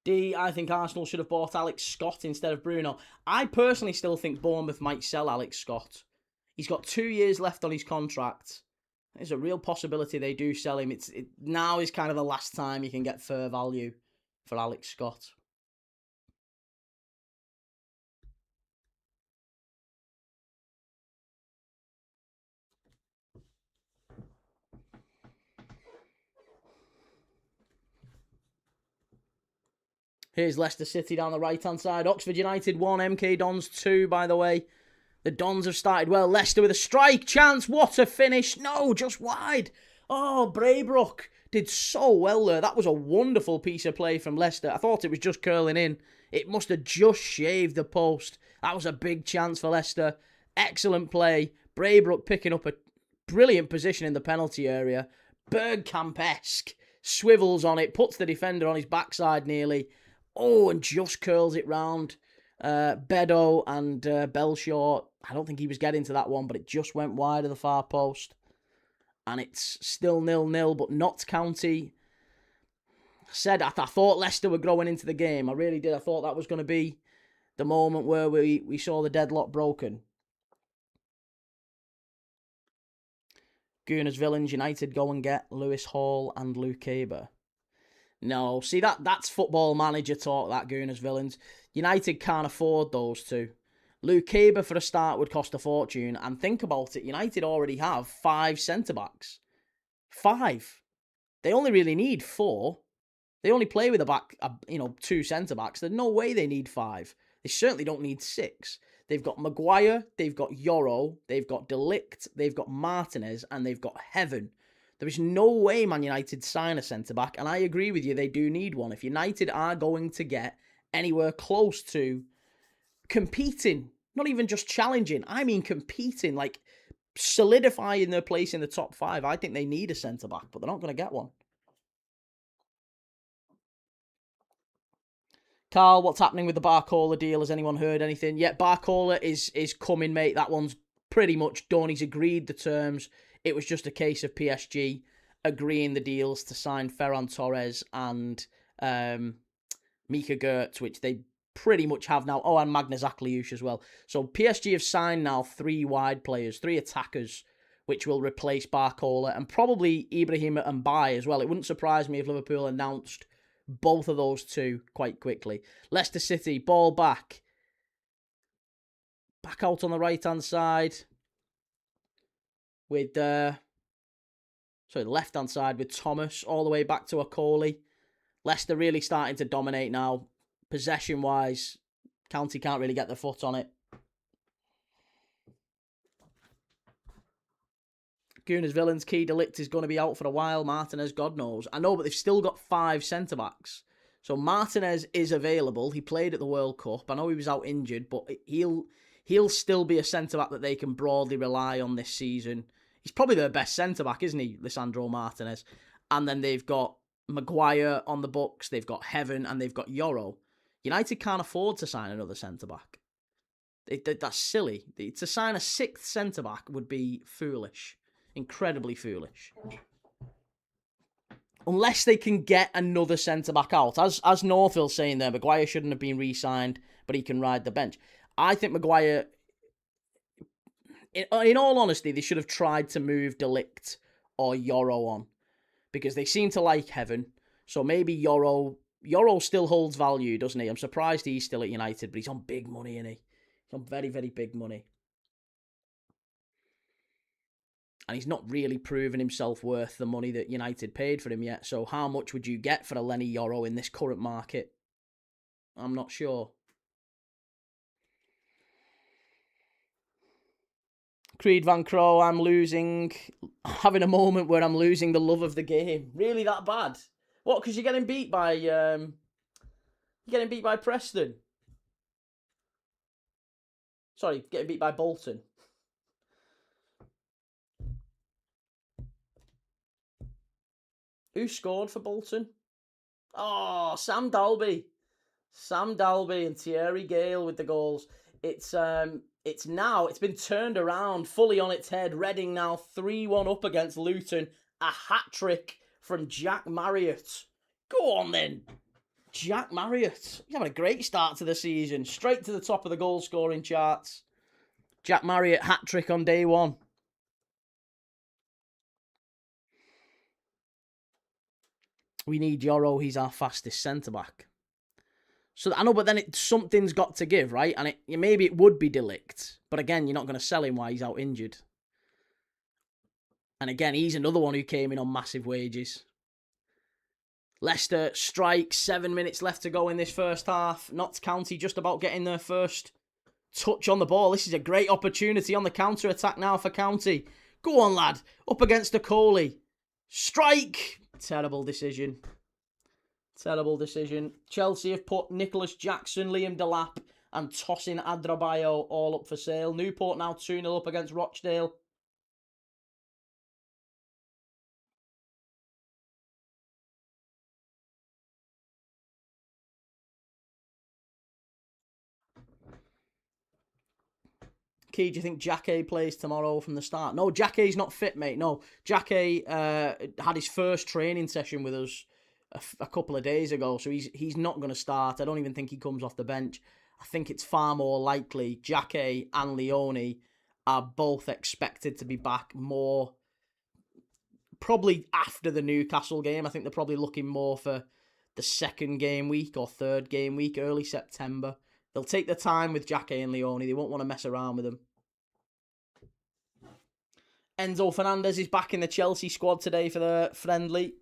D, I think Arsenal should have bought Alex Scott instead of Bruno. I personally still think Bournemouth might sell Alex Scott. He's got 2 years left on his contract. There's a real possibility they do sell him. Now is kind of the last time you can get fair value for Alex Scott. Here's Leicester City down the right-hand side. Oxford United 1, MK Dons 2, by the way. The Dons have started well. Leicester with a strike chance. What a finish. No, just wide. Oh, Braybrook did so well there. That was a wonderful piece of play from Leicester. I thought it was just curling in. It must have just shaved the post. That was a big chance for Leicester. Excellent play. Braybrook picking up a brilliant position in the penalty area. Bergkamp-esque. Swivels on it. Puts the defender on his backside nearly. Oh, and just curls it round. Bedo and Belshaw. I don't think he was getting to that one, but it just went wide of the far post. and it's still 0-0, but Notts County said, I thought Leicester were growing into the game. I really did. I thought that was going to be the moment where we saw the deadlock broken. Gooners Villains United go and get Lewis Hall and Luke Aber. No, see, that's football manager talk, that Gooners Villains. United can't afford those two. Luke Aber, for a start, would cost a fortune. And think about it, United already have 5 centre-backs. 5. They only really need 4. They only play with 2 centre-backs. There's no way they need 5. They certainly don't need 6. They've got Maguire, they've got Yoro, they've got De Ligt, they've got Martinez, and they've got Heaven. There is no way Man United sign a centre-back, and I agree with you, they do need one. If United are going to get anywhere close to competing, not even just challenging, I mean competing, like solidifying their place in the top 5, I think they need a centre-back, but they're not going to get one. Carl, what's happening with the Barcola deal? Has anyone heard anything? Yeah, Barcola is coming, mate. That one's pretty much done. He's agreed the terms. It was just a case of PSG agreeing the deals to sign Ferran Torres and Mika Gertz, which they pretty much have now. Oh, and Magnus Akliush as well. So PSG have signed now 3 wide players, 3 attackers, which will replace Barcola and probably Ibrahim Mbaye as well. It wouldn't surprise me if Liverpool announced both of those 2 quite quickly. Leicester City, ball back. Back out on the right-hand side with, left-hand side with Thomas, all the way back to Okoli. Leicester really starting to dominate now. Possession-wise, County can't really get their foot on it. Gooners Villains, Key De Ligt is going to be out for a while. Martinez, God knows. I know, but they've still got 5 centre-backs. So Martinez is available. He played at the World Cup. I know he was out injured, but he'll still be a centre-back that they can broadly rely on this season. He's probably their best centre-back, isn't he, Lisandro Martinez? And then they've got Maguire on the books, they've got Heaven, and they've got Yoro. United can't afford to sign another centre-back. That's silly. To sign a 6th centre-back would be foolish. Incredibly foolish. Unless they can get another centre-back out. As Northville's saying there, Maguire shouldn't have been re-signed, but he can ride the bench. I think Maguire, in all honesty, they should have tried to move De Ligt or Yoro on, because they seem to like Heaven. So maybe Yoro still holds value, doesn't he? I'm surprised he's still at United, but he's on big money, isn't he? He's on very, very big money. And he's not really proven himself worth the money that United paid for him yet. So how much would you get for a Lenny Yoro in this current market? I'm not sure. Creed Van Crow, I'm having a moment where I'm losing the love of the game. Really that bad? What, because you're getting beat by Preston? Sorry, getting beat by Bolton. Who scored for Bolton? Oh, Sam Dalby. Sam Dalby and Thierry Gale with the goals. It's been turned around fully on its head. Reading now 3-1 up against Luton. A hat-trick from Jack Marriott. Go on then. Jack Marriott. He's having a great start to the season. Straight to the top of the goal-scoring charts. Jack Marriott hat-trick on day 1. We need Yoro. He's our fastest centre-back. So I know, but then something's got to give, right? And maybe it would be De Ligt. But again, you're not going to sell him while he's out injured. And again, he's another one who came in on massive wages. Leicester strike, 7 minutes left to go in this first half. Notts County just about getting their first touch on the ball. This is a great opportunity on the counter-attack now for County. Go on, lad. Up against Okoli. Strike! Terrible decision. Terrible decision. Chelsea have put Nicholas Jackson, Liam Delap and Tosin Adrabayo all up for sale. Newport now 2-0 up against Rochdale. Key, do you think Jatta plays tomorrow from the start? No, Jatta's not fit, mate. No, Jatta had his first training session with us a couple of days ago, so he's not going to start. I don't even think he comes off the bench. I think it's far more likely Jatta and Leone are both expected to be back more, probably after the Newcastle game. I think they're probably looking more for the second game week or third game week, early September. They'll take their time with Jatta and Leone. They won't want to mess around with them. Enzo Fernandez is back in the Chelsea squad today for the friendly.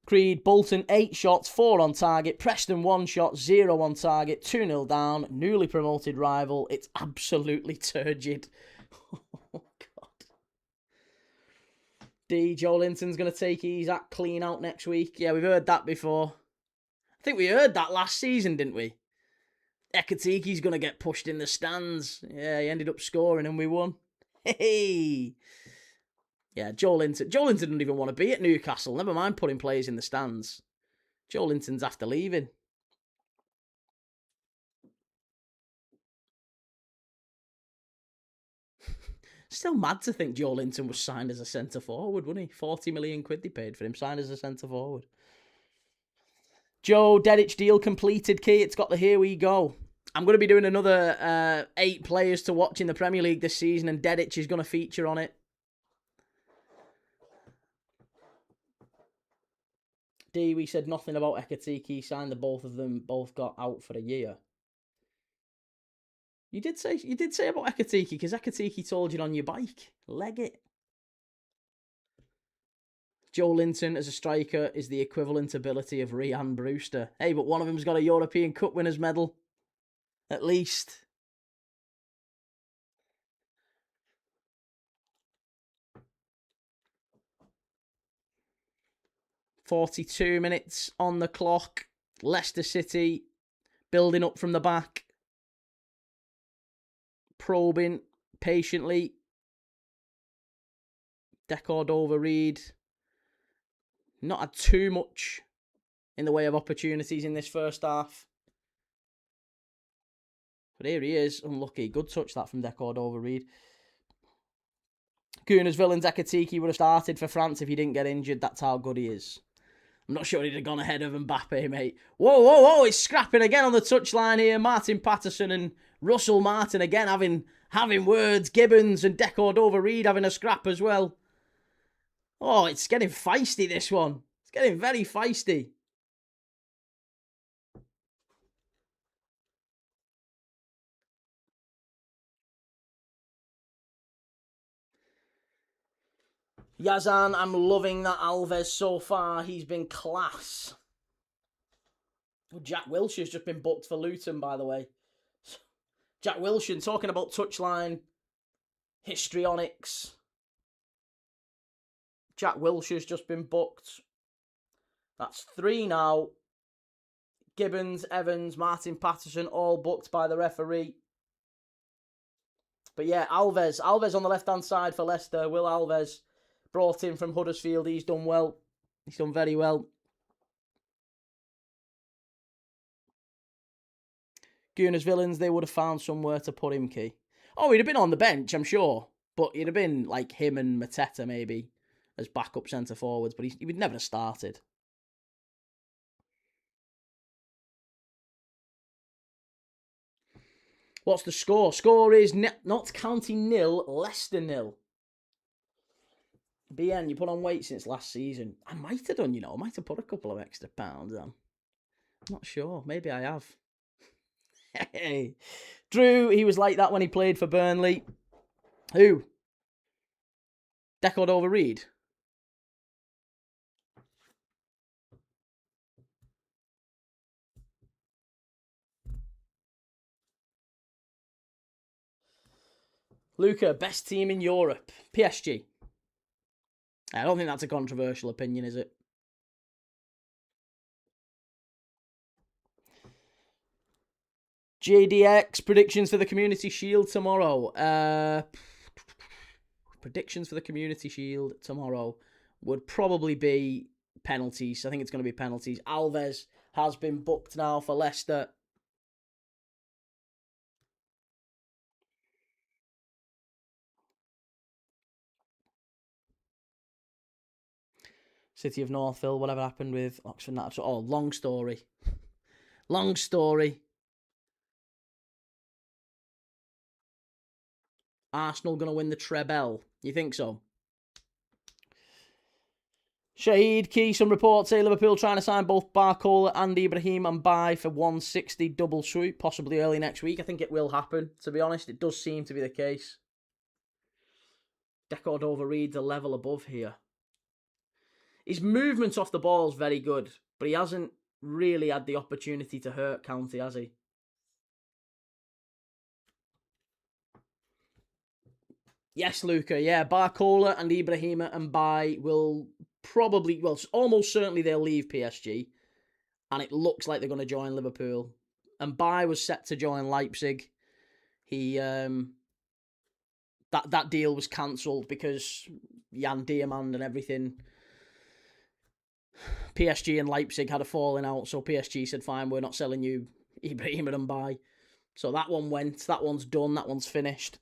Creed Bolton, 8 shots, 4 on target. Preston, 1 shot, 0 on target. 2-0 down. Newly promoted rival. It's absolutely turgid. Oh, God. Joe Linton's going to take his act clean out next week. Yeah, we've heard that before. I think we heard that last season, didn't we? Ekatiki's going to get pushed in the stands. Yeah, he ended up scoring and we won. Hey! Yeah, Joe Linton. Joe Linton didn't even want to be at Newcastle. Never mind putting players in the stands. Joe Linton's after leaving. Still mad to think Joe Linton was signed as a centre forward, wasn't he? 40 million quid they paid for him, signed as a centre forward. Joe Dedic deal completed, Key. It's got the here we go. I'm going to be doing another 8 players to watch in the Premier League this season, and Dedic is going to feature on it. D, we said nothing about Ekatiki. Signed the both of them. Both got out for a year. You did say about Ekatiki, because Ekatiki told you on your bike. Leg it. Joe Linton as a striker is the equivalent ability of Rhian Brewster. Hey, but one of them's got a European Cup winners medal. At least. "42 minutes on the clock. Leicester City building up from the back. Probing patiently. Decordova-Reid not had too much in the way of opportunities in this first half. But here he is, unlucky. Good touch that from Decordova-Reid. Gunners, Villains, Ekatiki would have started for France if he didn't get injured. That's how good he is. I'm not sure he'd have gone ahead of Mbappe, mate. Whoa, whoa, whoa, he's scrapping again on the touchline here. Martin Paterson and Russell Martin again having words. Gibbons and Decordova-Reid having a scrap as well. Oh, it's getting feisty, this one. It's getting very feisty. Yazan, I'm loving that Alves so far. He's been class. Jack Wilshere's just been booked for Luton, by the way. Jack Wilshere, talking about touchline histrionics. Jack Wilshere's just been booked. That's 3 now. Gibbons, Evans, Martin Paterson, all booked by the referee. But yeah, Alves on the left-hand side for Leicester. Will Alves, brought in from Huddersfield. He's done well. He's done very well. Gunners, Villains, they would have found somewhere to put him, Key. Oh, he'd have been on the bench, I'm sure. But he'd have been like him and Mateta, maybe, as backup centre forwards. But he would never have started. What's the score? Score is Notts County 0, Leicester 0. BN, you put on weight since last season. I might have done, I might have put a couple of extra pounds on. I'm not sure. Maybe I have. Hey. Drew, he was like that when he played for Burnley. Who? Decordova-Reid. Luca, best team in Europe. PSG. I don't think that's a controversial opinion, is it? JDX, predictions for the Community Shield tomorrow. Predictions for the Community Shield tomorrow would probably be penalties. I think it's going to be penalties. Alves has been booked now for Leicester. City of Northville, whatever happened with Oxford Natch. Oh, long story. Long story. Arsenal going to win the treble. You think so? Shahid Key, some reports say Liverpool trying to sign both Barcola and Ibrahim and buy for 160 double swoop, possibly early next week. I think it will happen, to be honest. It does seem to be the case. Decordova reads a level above here. His movement off the ball is very good, but he hasn't really had the opportunity to hurt County, has he? Yes, Luca. Yeah, Barcola and Ibrahima and Bai will probably, well, almost certainly they'll leave PSG, and it looks like they're going to join Liverpool. And Bai was set to join Leipzig. He that deal was cancelled because Jan Diamand and everything. PSG and Leipzig had a falling out, so PSG said, "Fine, we're not selling you Ibrahima and Bai." So that one went. That one's done. That one's finished.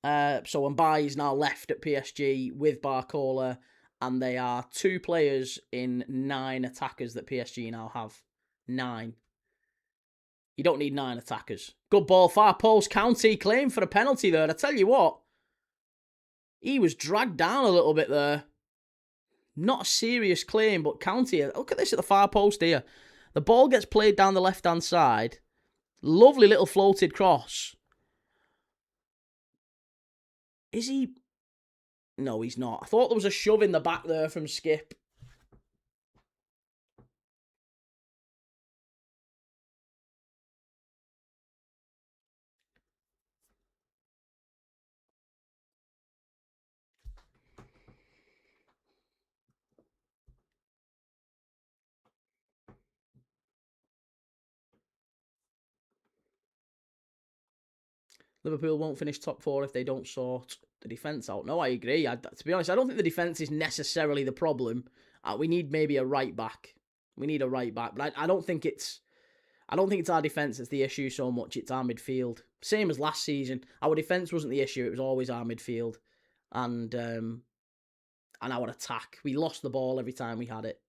So Mbai is now left at PSG with Barcola, and they are 2 players in 9 attackers that PSG now have. 9. You don't need 9 attackers. Good ball, far post, County claim for a penalty there. I tell you what, he was dragged down a little bit there. Not a serious claim, but County, look at this at the far post here. The ball gets played down the left-hand side. Lovely little floated cross. Is he? No, he's not. I thought there was a shove in the back there from Skip. Liverpool won't finish top 4 if they don't sort the defence out. No, I agree. To be honest, I don't think the defence is necessarily the problem. We need maybe a right back. We need a right back, but I don't think it's. I don't think it's our defence that's the issue so much. It's our midfield. Same as last season. Our defence wasn't the issue. It was always our midfield, and our attack. We lost the ball every time we had it.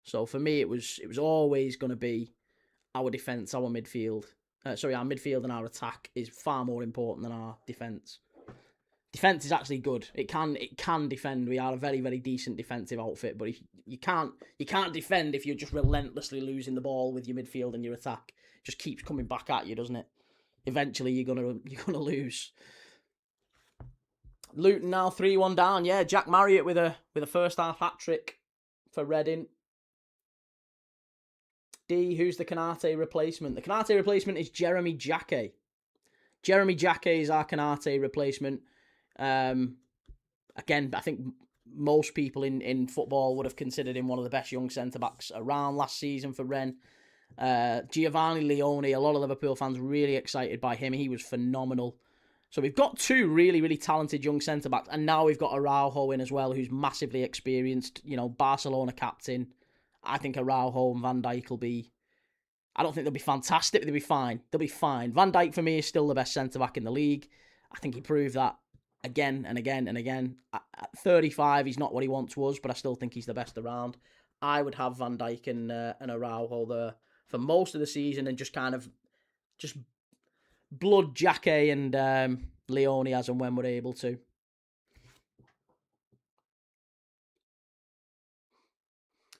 So for me, it was always going to be our defence, our midfield. Our midfield and our attack is far more important than our defence. Defence is actually good. It can defend. We are a very, very decent defensive outfit, but if you can't defend if you're just relentlessly losing the ball with your midfield and your attack. It just keeps coming back at you, doesn't it? Eventually you're gonna lose. Luton now 3-1 down. Yeah, Jack Marriott with a first half hat trick for Reading. D, who's the Canate replacement? The Canate replacement is Jeremy Jacquet. Jeremy Jacquet is our Canate replacement. Again, I think most people in football would have considered him one of the best young centre-backs around last season for Rennes. Giovanni Leone, a lot of Liverpool fans really excited by him. He was phenomenal. So we've got 2 really, really talented young centre-backs, and now we've got Araujo in as well, who's massively experienced, Barcelona captain. I think Araujo and Van Dijk will be... I don't think they'll be fantastic, but they'll be fine. They'll be fine. Van Dijk, for me, is still the best centre-back in the league. I think he proved that again and again and again. At 35, he's not what he once was, but I still think he's the best around. I would have Van Dijk and Araujo there for most of the season and just blood Jacquet and Leone as and when we're able to.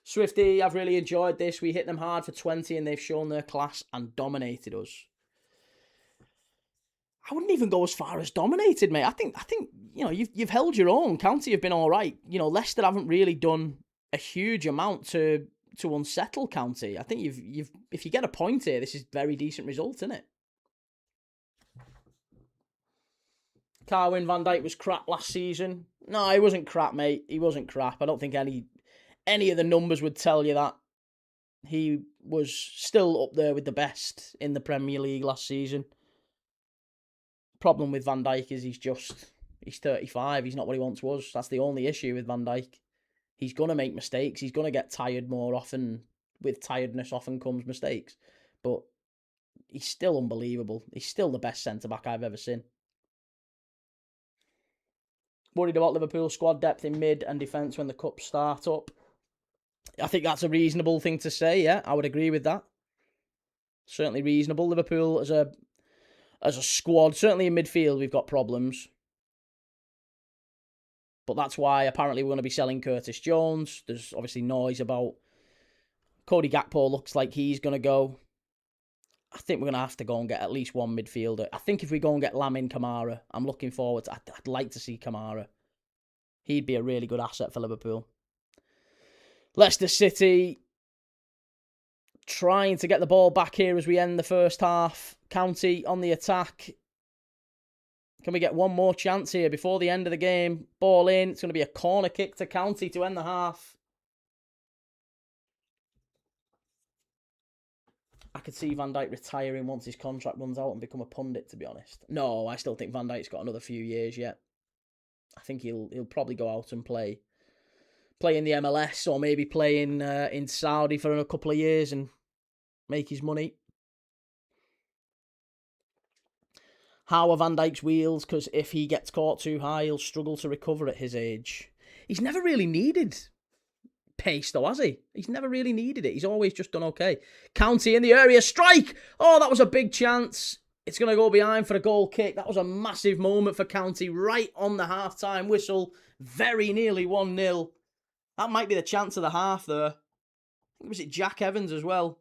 Swifty, I've really enjoyed this. We hit them hard for 20 and they've shown their class and dominated us. I wouldn't even go as far as dominated, mate. I think you've held your own. County have been all right. Leicester haven't really done a huge amount to unsettle County. I think you've if you get a point here, this is a very decent result, isn't it? Carwin Van Dijk was crap last season. No, he wasn't crap, mate. He wasn't crap. I don't think any of the numbers would tell you that. He was still up there with the best in the Premier League last season. Problem with Van Dijk is he's 35. He's not what he once was. That's the only issue with Van Dijk. He's going to make mistakes. He's going to get tired more often. With tiredness often comes mistakes. But he's still unbelievable. He's still the best centre-back I've ever seen. Worried about Liverpool's squad depth in mid and defence when the cups start up. I think that's a reasonable thing to say, yeah. I would agree with that. Certainly reasonable. Liverpool as a squad, certainly in midfield, we've got problems. But that's why apparently we're going to be selling Curtis Jones. There's obviously noise about Cody Gakpo looks like he's going to go. I think we're going to have to go and get at least one midfielder. I think if we go and get Lamin Kamara, I'm looking forward to... I'd like to see Kamara. He'd be a really good asset for Liverpool. Leicester City trying to get the ball back here as we end the first half. County on the attack. Can we get one more chance here before the end of the game? Ball in. It's going to be a corner kick to County to end the half. I could see Van Dijk retiring once his contract runs out and become a pundit, to be honest. No, I still think Van Dijk's got another few years yet. I think he'll probably go out and play in the MLS or maybe play in Saudi for a couple of years and make his money. How are Van Dijk's wheels? Because if he gets caught too high, he'll struggle to recover at his age. He's never really needed pace, though, has he? He's never really needed it. He's always just done okay. County in the area. Strike! Oh, that was a big chance. It's going to go behind for a goal kick. That was a massive moment for County right on the half-time whistle. Very nearly 1-0. That might be the chance of the half there. Was it Jack Evans as well?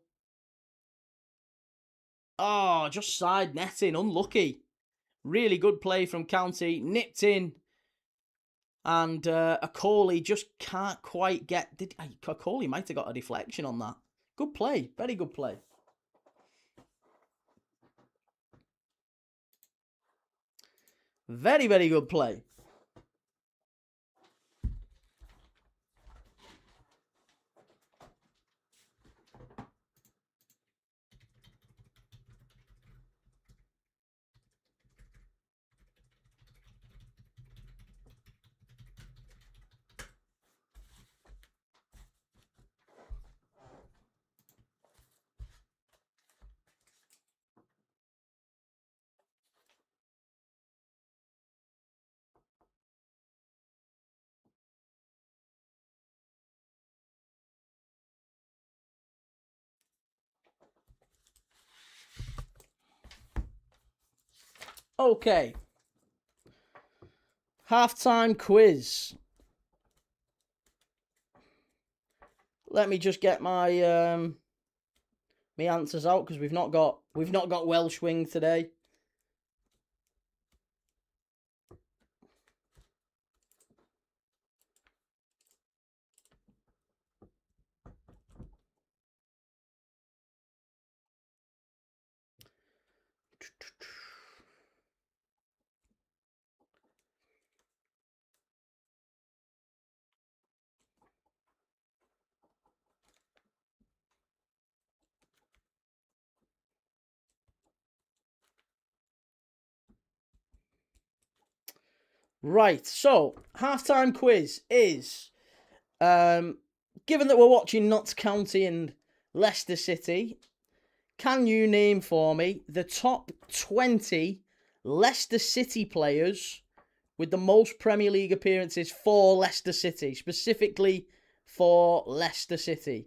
Oh, just side netting. Unlucky. Really good play from County. Nipped in. And Akoli just can't quite get... Akoli might have got a deflection on that. Good play. Very good play. Very, very good play. Okay. Halftime quiz. Let me just get my my answers out because we've not got Welsh wing today. Right, so halftime quiz is given that we're watching Notts County and Leicester City, can you name for me the top 20 Leicester City players with the most Premier League appearances for Leicester City, specifically for Leicester City?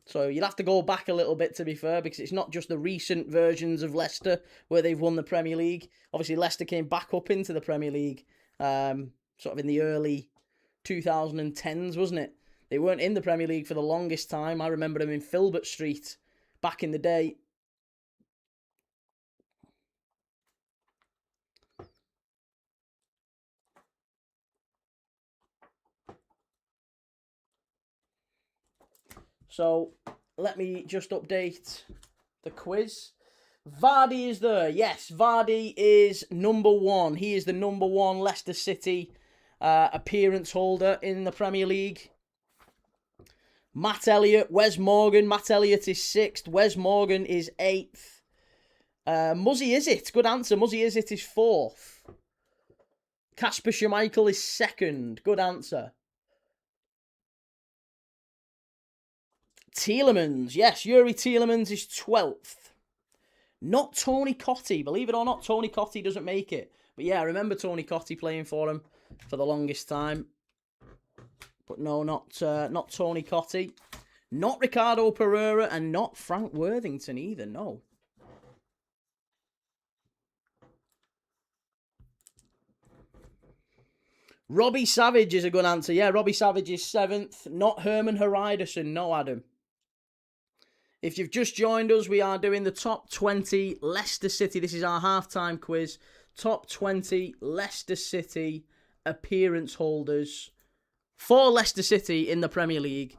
So you'll have to go back a little bit, to be fair, because it's not just the recent versions of Leicester where they've won the Premier League. Obviously, Leicester came back up into the Premier League sort of in the early 2010s, wasn't it? They weren't in the Premier League for the longest time. I remember them in Filbert Street back in the day. So, let me just update the quiz. Vardy is there. Yes, Vardy is number one. He is the number one Leicester City appearance holder in the Premier League. Matt Elliott, Wes Morgan. Matt Elliott is 6th. Wes Morgan is 8th. Muzzy Izzet. Good answer. Muzzy Izzet is 4th. Kasper Schmeichel is 2nd. Good answer. Tielemans. Yes, Yuri Tielemans is 12th. Not Tony Cottee. Believe it or not, Tony Cottee doesn't make it. But yeah, I remember Tony Cottee playing for him for the longest time. But no, not Tony Cottee. Not Ricardo Pereira, and not Frank Worthington either, no. Robbie Savage is a good answer. Yeah, Robbie Savage is 7th. Not Herman Hreiderson, no, Adam. If you've just joined us, we are doing the top 20 Leicester City. This is our halftime quiz. Top 20 Leicester City appearance holders for Leicester City in the Premier League.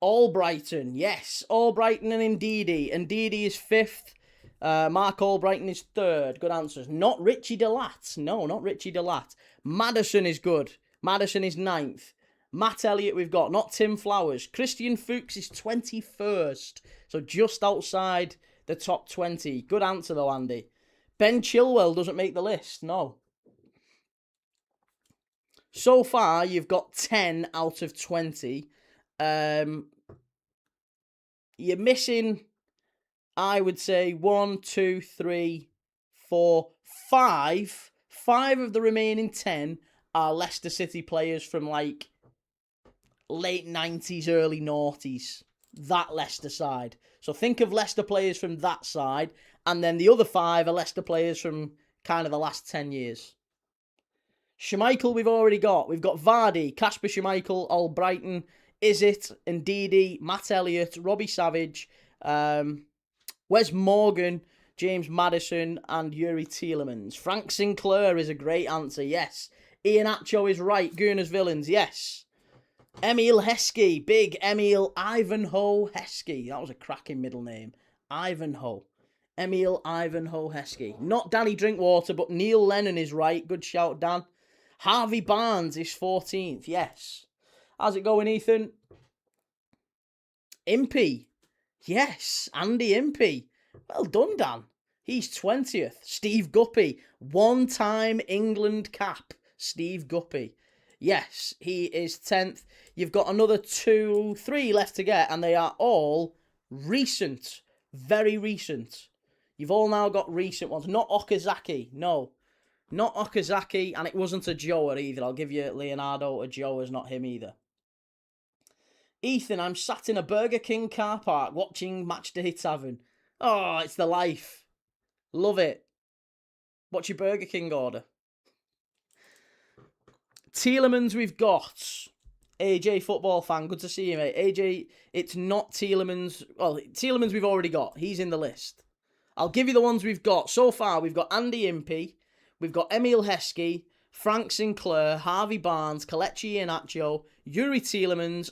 Albrighton, yes. Albrighton and Ndidi. Ndidi is 5th. Mark Albrighton is 3rd. Good answers. Not Richie Delat. No, not Richie Delat. Maddison is good. Maddison is 9th. Matt Elliott we've got. Not Tim Flowers. Christian Fuchs is 21st. So just outside the top 20. Good answer though, Andy. Ben Chilwell doesn't make the list. No. So far, you've got 10 out of 20. You're missing, I would say, 1, 2, 3, 4, 5. 5 of the remaining 10 are Leicester City players from like late 90s, early noughties. That Leicester side. So think of Leicester players from that side, and then the other 5 are Leicester players from kind of the last 10 years. Schmeichel we've already got. We've got Vardy, Kasper Schmeichel, Albrighton, Izzet, Ndidi, Matt Elliott, Robbie Savage, Wes Morgan, James Maddison, and Yuri Tielemans. Frank Sinclair is a great answer, yes. Ian Atcho is right. Gunners Villains, yes. Emil Heskey, big Emil Ivanhoe Heskey. That was a cracking middle name. Ivanhoe. Emil Ivanhoe Heskey. Not Danny Drinkwater, but Neil Lennon is right. Good shout, Dan. Harvey Barnes is 14th, yes. How's it going, Ethan? Impey. Yes, Andy Impey. Well done, Dan. He's 20th. Steve Guppy. One-time England cap. Steve Guppy. Yes, he is 10th. You've got another 2, 3 left to get, and they are all recent. Very recent. You've all now got recent ones. Not Okazaki. No. Not Okazaki, and it wasn't a Joa either. I'll give you Leonardo. A Joa's not him either. Ethan, I'm sat in a Burger King car park watching Matchday Tavern. Oh, it's the life. Love it. What's your Burger King order? Tielemans we've got. AJ, football fan. Good to see you, mate. AJ, it's not Tielemans. Well, Tielemans we've already got. He's in the list. I'll give you the ones we've got. So far, we've got Andy Impey. We've got Emil Heskey, Frank Sinclair, Harvey Barnes, Kelechi Iheanacho, Yuri Tielemans,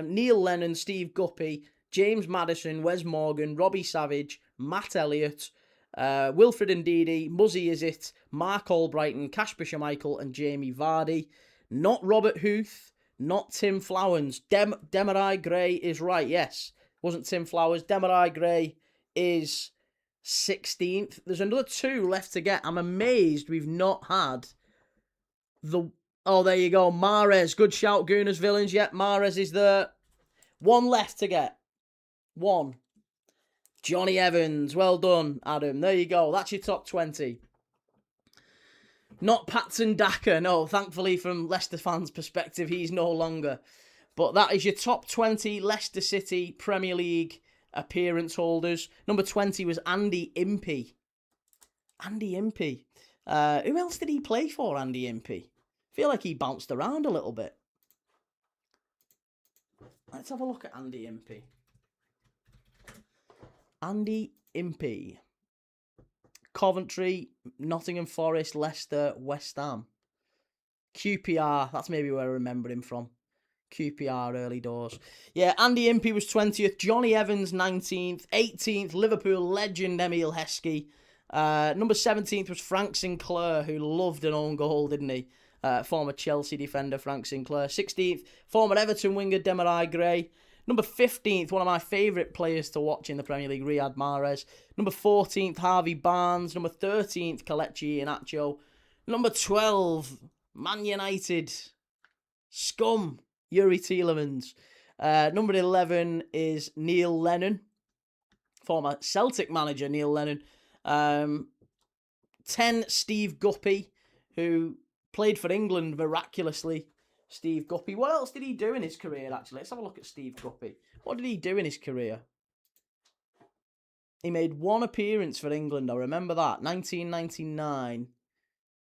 Neil Lennon, Steve Guppy, James Maddison, Wes Morgan, Robbie Savage, Matt Elliott, Wilfred Ndidi, Muzzy Izzet, Mark Albrighton, Kasper Schmeichel, and Jamie Vardy. Not Robert Huth, not Tim Flowers. Demarai Gray is right, yes. Wasn't Tim Flowers. Demarai Gray is 16th. There's another 2 left to get. I'm amazed we've not had the... Oh, there you go. Mahrez. Good shout, Gunners Villains. Yep, Mahrez is there. 1 left to get. 1. Johnny Evans. Well done, Adam. There you go. That's your top 20. Not Patson Daka. No, thankfully from Leicester fans' perspective, he's no longer. But that is your top 20 Leicester City Premier League appearance holders. Number 20 was Andy Impey. Andy Impey. Who else did he play for, Andy Impey? I feel like he bounced around a little bit. Let's have a look at Andy Impey. Andy Impey. Coventry, Nottingham Forest, Leicester, West Ham. QPR, that's maybe where I remember him from. QPR early doors. Yeah, Andy Impey was 20th. Johnny Evans 19th. 18th, Liverpool legend Emil Heskey. Number 17th was Frank Sinclair, who loved an own goal, didn't he? Former Chelsea defender Frank Sinclair. 16th, former Everton winger Demarai Gray. Number 15th, one of my favourite players to watch in the Premier League, Riyad Mahrez. Number 14th, Harvey Barnes. Number 13th, Kelechi Iheanacho. Number 12, Man United. Scum, Yuri Tielemans. Number 11 is Neil Lennon. Former Celtic manager, Neil Lennon. 10, Steve Guppy, who played for England miraculously. Steve Guppy. What else did he do in his career, actually? Let's have a look at Steve Guppy. What did he do in his career? He made one appearance for England, I remember that. 1999.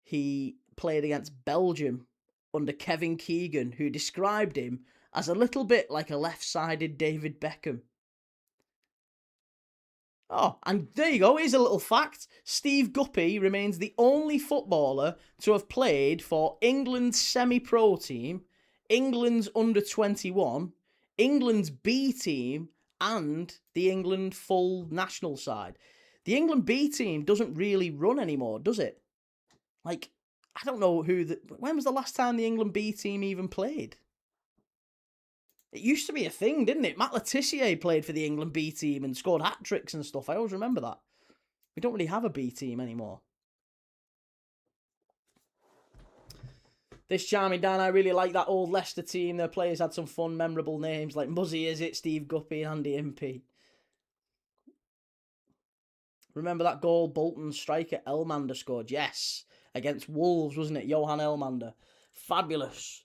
He played against Belgium under Kevin Keegan, who described him as a little bit like a left-sided David Beckham. Oh, and there you go, here's a little fact. Steve Guppy remains the only footballer to have played for England's semi-pro team, England's under-21, England's B team, and the England full national side. The England B team doesn't really run anymore, does it? Like, I don't know when was the last time the England B team even played? It used to be a thing, didn't it? Matt Letizia played for the England B team and scored hat-tricks and stuff. I always remember that. We don't really have a B team anymore. This charming Dan, I really like that old Leicester team. Their players had some fun, memorable names like Muzzy Izzet, Steve Guppy, and Andy Impey. Remember that goal Bolton striker Elmander scored? Yes. Against Wolves, wasn't it? Johan Elmander. Fabulous.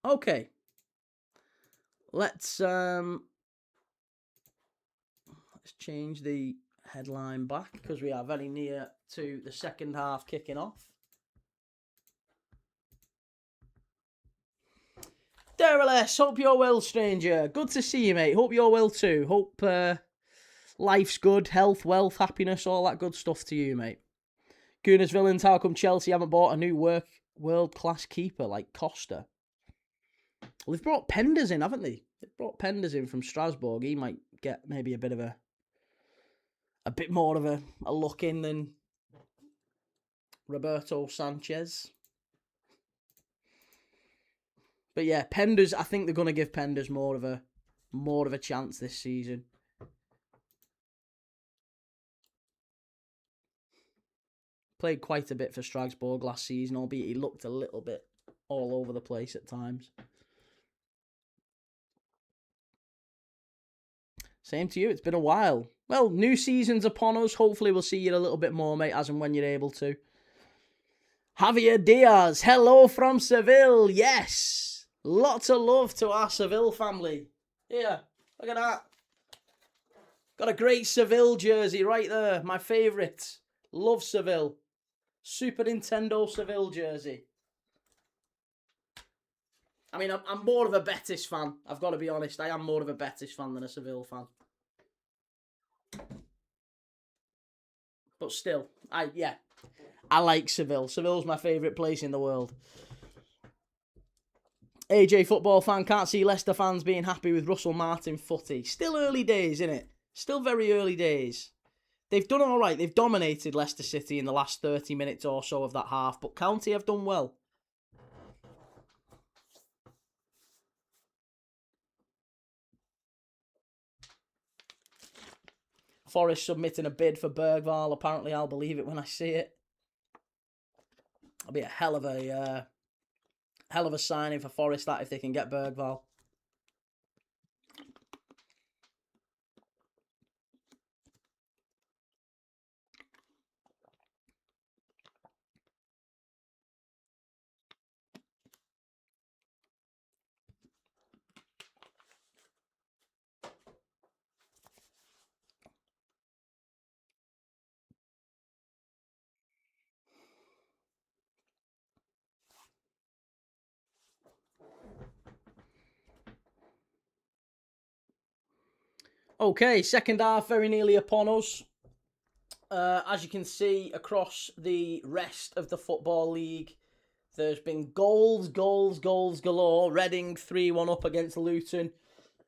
Okay. Let's change the headline back because we are very near to the second half kicking off. Dereless, hope you're well, stranger. Good to see you, mate. Hope you're well too. Hope life's good, health, wealth, happiness, all that good stuff to you, mate. Gooners Villains, how come Chelsea haven't bought a new world-class keeper like Costa? Well, they've brought Penders in, haven't they? They've brought Penders in from Strasbourg. He might get maybe a bit more of a look in than Roberto Sanchez. But yeah, Penders, I think they're going to give Penders more of a chance this season. Played quite a bit for Strasbourg last season, albeit he looked a little bit all over the place at times. Same to you, it's been a while. Well, new season's upon us. Hopefully we'll see you a little bit more, mate, as and when you're able to. Javier Diaz, hello from Seville. Yes, lots of love to our Seville family. Here, look at that. Got a great Seville jersey right there, my favourite. Love Seville. Super Nintendo Seville jersey. I mean, I'm more of a Betis fan. I've got to be honest. I am more of a Betis fan than a Seville fan. But still, I like Seville. Seville's my favourite place in the world. AJ football fan, can't see Leicester fans being happy with Russell Martin footy. Still early days, innit? Still very early days. They've done all right. They've dominated Leicester City in the last 30 minutes or so of that half. But County have done well. Forest submitting a bid for Bergvall. Apparently, I'll believe it when I see it. It'll be a hell of a signing for Forest, that, if they can get Bergvall. Okay, second half very nearly upon us. As you can see across the rest of the Football League, there's been goals galore. Reading 3-1 up against Luton.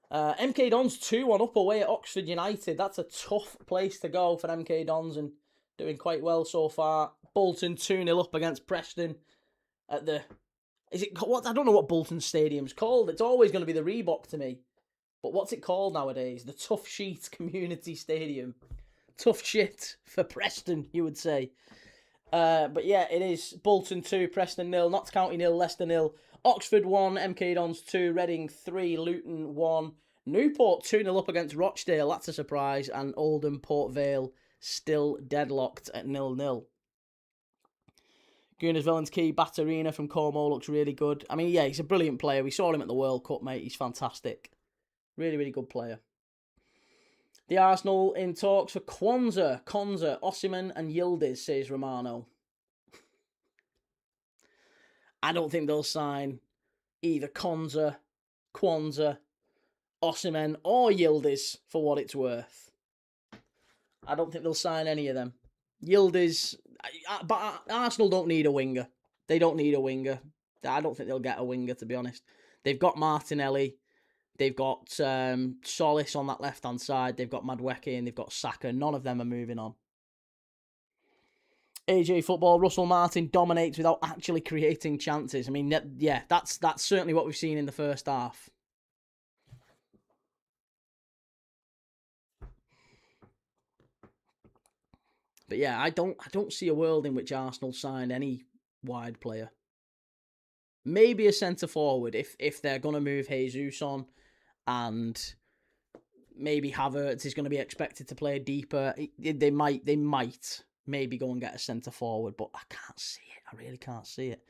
MK Dons 2-1 up away at Oxford United. That's a tough place to go for MK Dons, and Doing quite well so far. Bolton 2-0 up against Preston at the... I don't know what Bolton Stadium's called. It's always going to be the Reebok to me. But what's it called nowadays? The Tough Sheet Community Stadium. Tough shit for Preston, you would say. But yeah, it is Bolton 2, Preston 0, Notts County 0, Leicester 0, Oxford 1, MK Dons 2, Reading 3, Luton 1, Newport 2-0 up against Rochdale, that's a surprise, and Oldham Port Vale still deadlocked at 0-0. Gunners Villains Key Batterina from Como looks really good. I mean, yeah, he's a brilliant player. We saw him at the World Cup, mate. He's fantastic. Really, really good player. The Arsenal in talks for Konsa, Osimhen and Yildiz, says Romano. I don't think they'll sign either Konsa, Osimhen or Yildiz for what it's worth. I don't think they'll sign any of them. Yildiz, but Arsenal don't need a winger. They don't need a winger. I don't think they'll get a winger, to be honest. They've got Martinelli. They've got Solis on that left-hand side. They've got Madueke and they've got Saka. None of them are moving on. AJ Football, Russell Martin dominates without actually creating chances. I mean, yeah, that's certainly what we've seen in the first half. But yeah, I don't see a world in which Arsenal sign any wide player. Maybe a centre forward if they're gonna move Jesus on, and maybe Havertz is going to be expected to play deeper. They might maybe go and get a centre forward, but I can't see it. I really can't see it.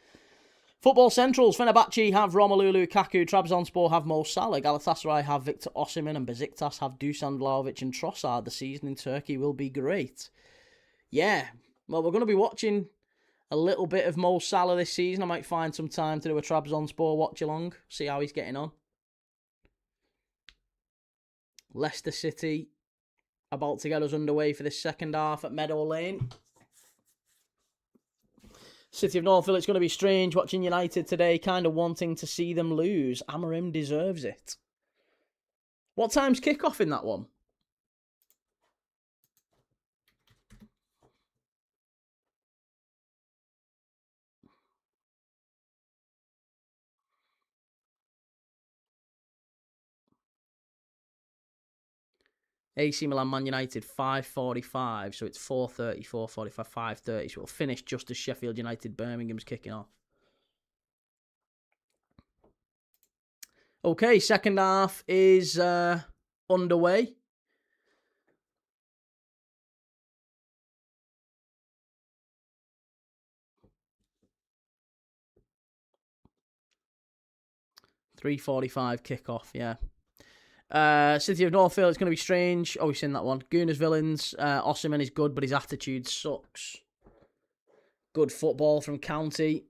Football Centrals, Fenerbahce have Romelu Lukaku, Trabzonspor have Mo Salah, Galatasaray have Victor Osimhen, and Besiktas have Dusan Vlahovic and Trossard. The season in Turkey will be great. Yeah, well, we're going to be watching a little bit of Mo Salah this season. I might find some time to do a Trabzonspor watch-along, see how he's getting on. Leicester City about to get us underway for this second half at Meadow Lane. City of Northville, it's going to be strange watching United today, kind of wanting to see them lose. Amorim deserves it. What time's kick-off in that one? AC Milan, Man United, 5:45, so it's 4:30, 4:45, 5:30, so it'll finish just as Sheffield United, Birmingham's kicking off. Okay, second half is underway. $3:45 kickoff, yeah. City of Northville, it's going to be strange. Oh, we've seen that one. Gunners Villains, Osimhen is good, but his attitude sucks. Good football from County.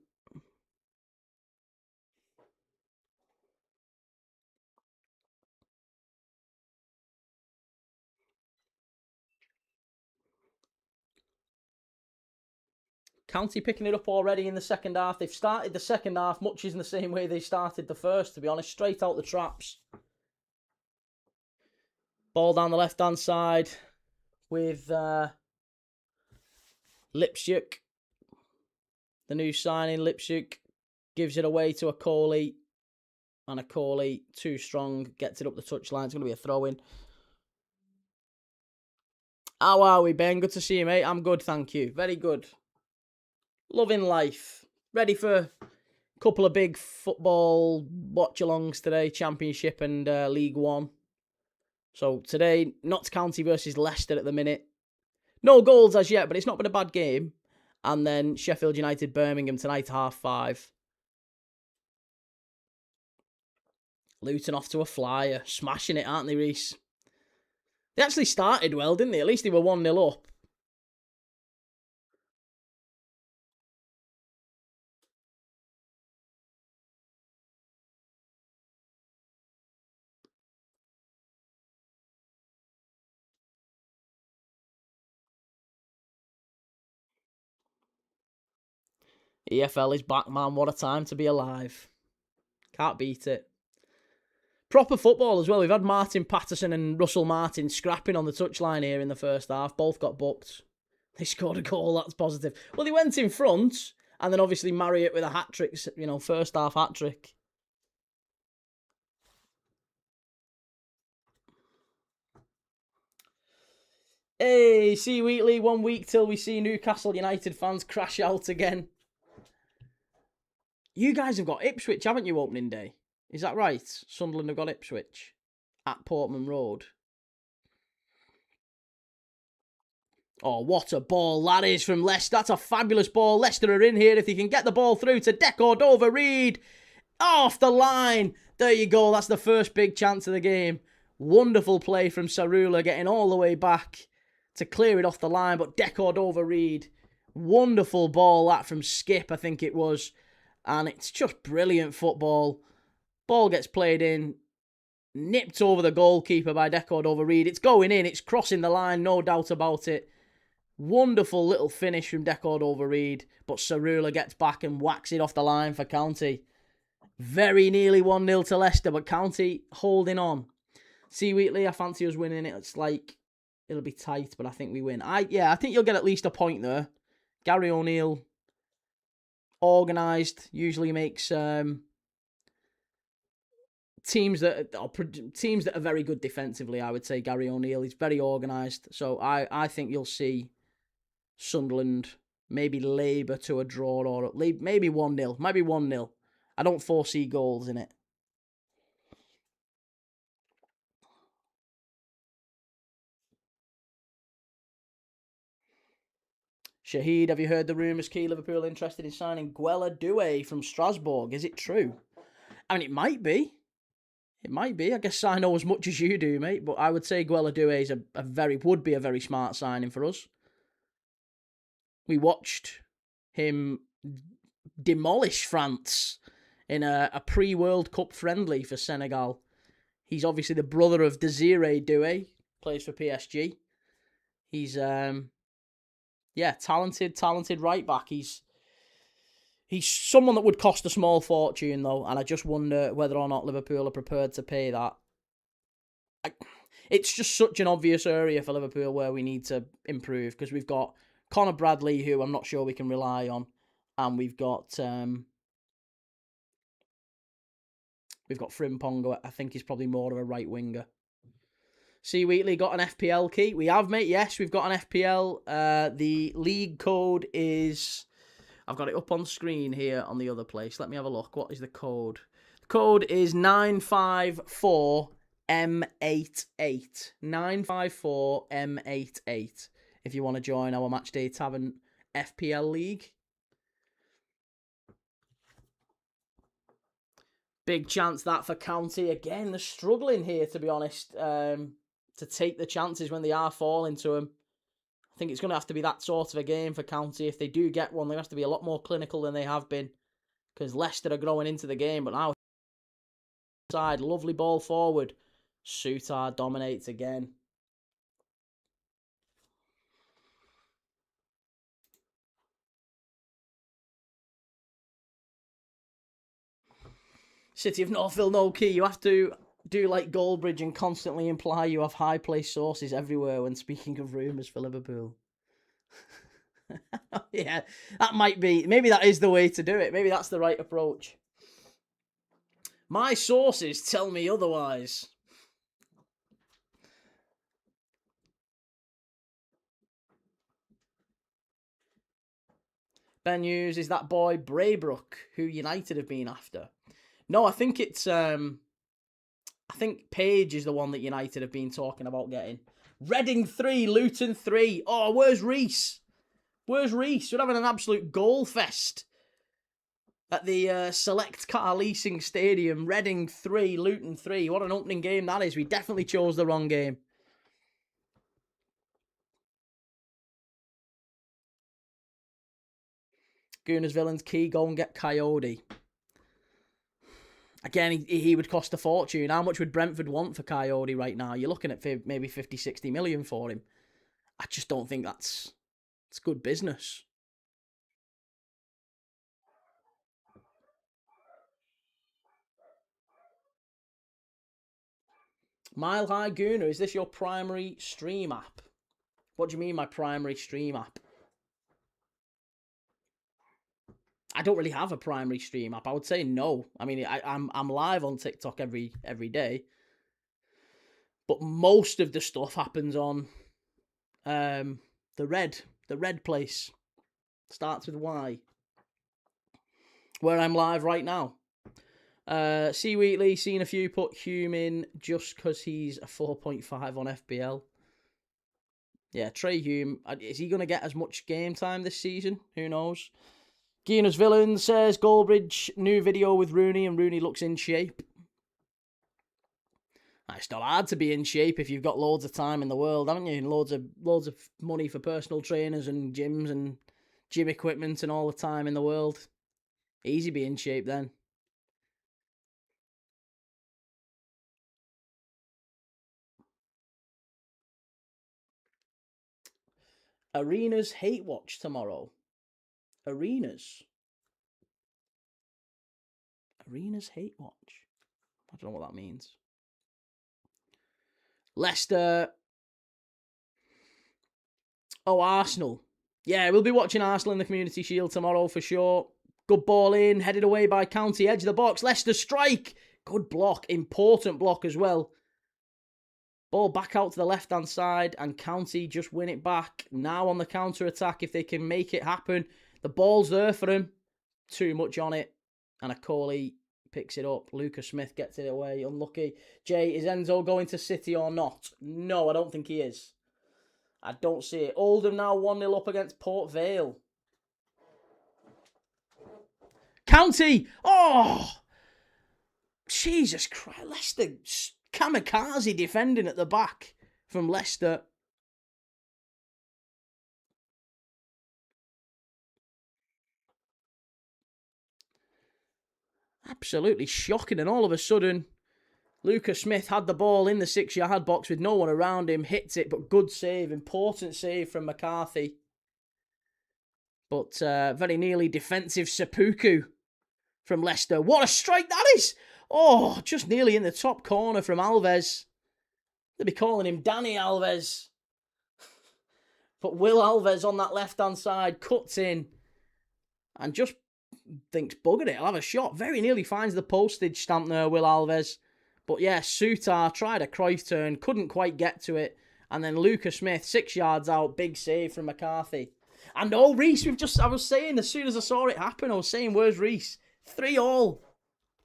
County picking it up already in the second half. They've started the second half much in the same way they started the first, to be honest. Straight out the traps. Ball down the left-hand side with Lipsuk. The new signing, Lipsuk, gives it away to a Coley. And a Coley, too strong, gets it up the touchline. It's going to be a throw-in. How are we, Ben? Good to see you, mate. I'm good, thank you. Very good. Loving life. Ready for a couple of big football watch-alongs today. Championship and League One. So today, Notts County versus Leicester at the minute. No goals as yet, but it's not been a bad game. And then Sheffield United, Birmingham tonight, 5:30. Luton off to a flyer. Smashing it, aren't they, Reece? They actually started well, didn't they? At least they were 1-0 up. EFL is back, man. What a time to be alive. Can't beat it. Proper football as well. We've had Martin Paterson and Russell Martin scrapping on the touchline here in the first half. Both got booked. They scored a goal, that's positive. Well, they went in front, and then obviously Marriott with a hat-trick, first half hat-trick. Hey, see Wheatley, 1 week till we see Newcastle United fans crash out again. You guys have got Ipswich, haven't you, opening day? Is that right? Sunderland have got Ipswich at Portman Road. Oh, what a ball that is from Leicester. That's a fabulous ball. Leicester are in here if they can get the ball through to Cordova-Reid. Off the line. There you go. That's the first big chance of the game. Wonderful play from Sarula, getting all the way back to clear it off the line. But Cordova-Reid, wonderful ball that from Skip, I think it was. And it's just brilliant football. Ball gets played in. Nipped over the goalkeeper by Cordova-Reid. It's going in. It's crossing the line. No doubt about it. Wonderful little finish from Cordova-Reid. But Sarula gets back and whacks it off the line for County. Very nearly 1-0 to Leicester, but County holding on. See Wheatley, I fancy us winning it. It's like, it'll be tight, but I think we win. I think you'll get at least a point there. Gary O'Neill, organised, usually makes teams that are very good defensively, I would say. Gary O'Neill, he's very organised. So I think you'll see Sunderland maybe labour to a draw, or maybe 1-0. Maybe 1-0. I don't foresee goals in it. Shahid, have you heard the rumours Key Liverpool interested in signing Guella Doué from Strasbourg? Is it true? I mean, it might be. It might be. I guess I know as much as you do, mate. But I would say Guella Doué is would be a very smart signing for us. We watched him demolish France in a pre-World Cup friendly for Senegal. He's obviously the brother of Desiree Doué, plays for PSG. He's talented right back. He's someone that would cost a small fortune though, and I just wonder whether or not Liverpool are prepared to pay that. It's just such an obvious area for Liverpool where we need to improve, because we've got Conor Bradley, who I'm not sure we can rely on, and we've got Frimpong. I think he's probably more of a right winger. See Wheatley, got an FPL key? We have, mate. Yes, we've got an FPL. The league code is... I've got it up on screen here on the other place. Let me have a look. What is the code? The code is 954M88. 954M88. If you want to join our Matchday Tavern FPL League. Big chance that for County. Again, they're struggling here, to be honest, to take the chances when they are falling to them. I think it's going to have to be that sort of a game for County. If they do get one, they have to be a lot more clinical than they have been, because Leicester are growing into the game. But now, side, lovely ball forward. Sutar dominates again. City of Northville, no key. You have to do like Goldbridge and constantly imply you have high-placed sources everywhere when speaking of rumours for Liverpool. Yeah, that might be. Maybe that is the way to do it. Maybe that's the right approach. My sources tell me otherwise. Ben Hughes, is that boy Braybrook, who United have been after? No, I think it's... I think Page is the one that United have been talking about getting. Reading 3, Luton 3. Oh, where's Reece? Where's Reece? We're having an absolute goal fest at the Select Car Leasing Stadium. Reading 3, Luton 3. What an opening game that is. We definitely chose the wrong game. Gooners Villains key, go and get Coyote. Again, he would cost a fortune. How much would Brentford want for Coyote right now? You're looking at maybe 50, 60 million for him. I just don't think it's good business. Mile High Gooner, is this your primary stream app? What do you mean my primary stream app? I don't really have a primary stream app. I would say no. I mean, I'm live on TikTok every day, but most of the stuff happens on the red place. Starts with Y. Where I'm live right now. C Wheatley, seen a few put Hume in just because he's a 4.5 on FPL. Yeah, Trey Hume, is he going to get as much game time this season? Who knows? Guinness Villain says, Goldbridge, new video with Rooney, and Rooney looks in shape. It's not hard to be in shape if you've got loads of time in the world, haven't you? And loads of money for personal trainers and gyms and gym equipment and all the time in the world. Easy be in shape then. Arenas Hate Watch tomorrow. Arenas Hate Watch. I don't know what that means. Leicester. Oh, Arsenal. Yeah, we'll be watching Arsenal in the Community Shield tomorrow for sure. Good ball in, headed away by County, edge of the box. Leicester strike. Good block, important block as well. Ball back out to the left-hand side, and County just win it back. Now on the counter-attack, if they can make it happen. The ball's there for him. Too much on it. And Akoli picks it up. Lucas Smith gets it away. Unlucky. Jay, is Enzo going to City or not? No, I don't think he is. I don't see it. Oldham now 1-0 up against Port Vale. County! Oh! Jesus Christ. Leicester kamikaze defending at the back from Leicester. Absolutely shocking. And all of a sudden, Lucas Smith had the ball in the 6-yard box with no one around him. Hits it, but good save. Important save from McCarthy. But very nearly defensive seppuku from Leicester. What a strike that is! Oh, just nearly in the top corner from Alves. They'll be calling him Danny Alves. But Will Alves on that left-hand side cuts in and just thinks, bugger it, I'll have a shot. Very nearly finds the postage stamp there, Will Alves. But yeah, Sutar tried a Cruyff turn, couldn't quite get to it. And then Lucas Smith, 6 yards out, big save from McCarthy. And oh, Reece, I was saying, as soon as I saw it happen, I was saying, where's Reece? 3-3.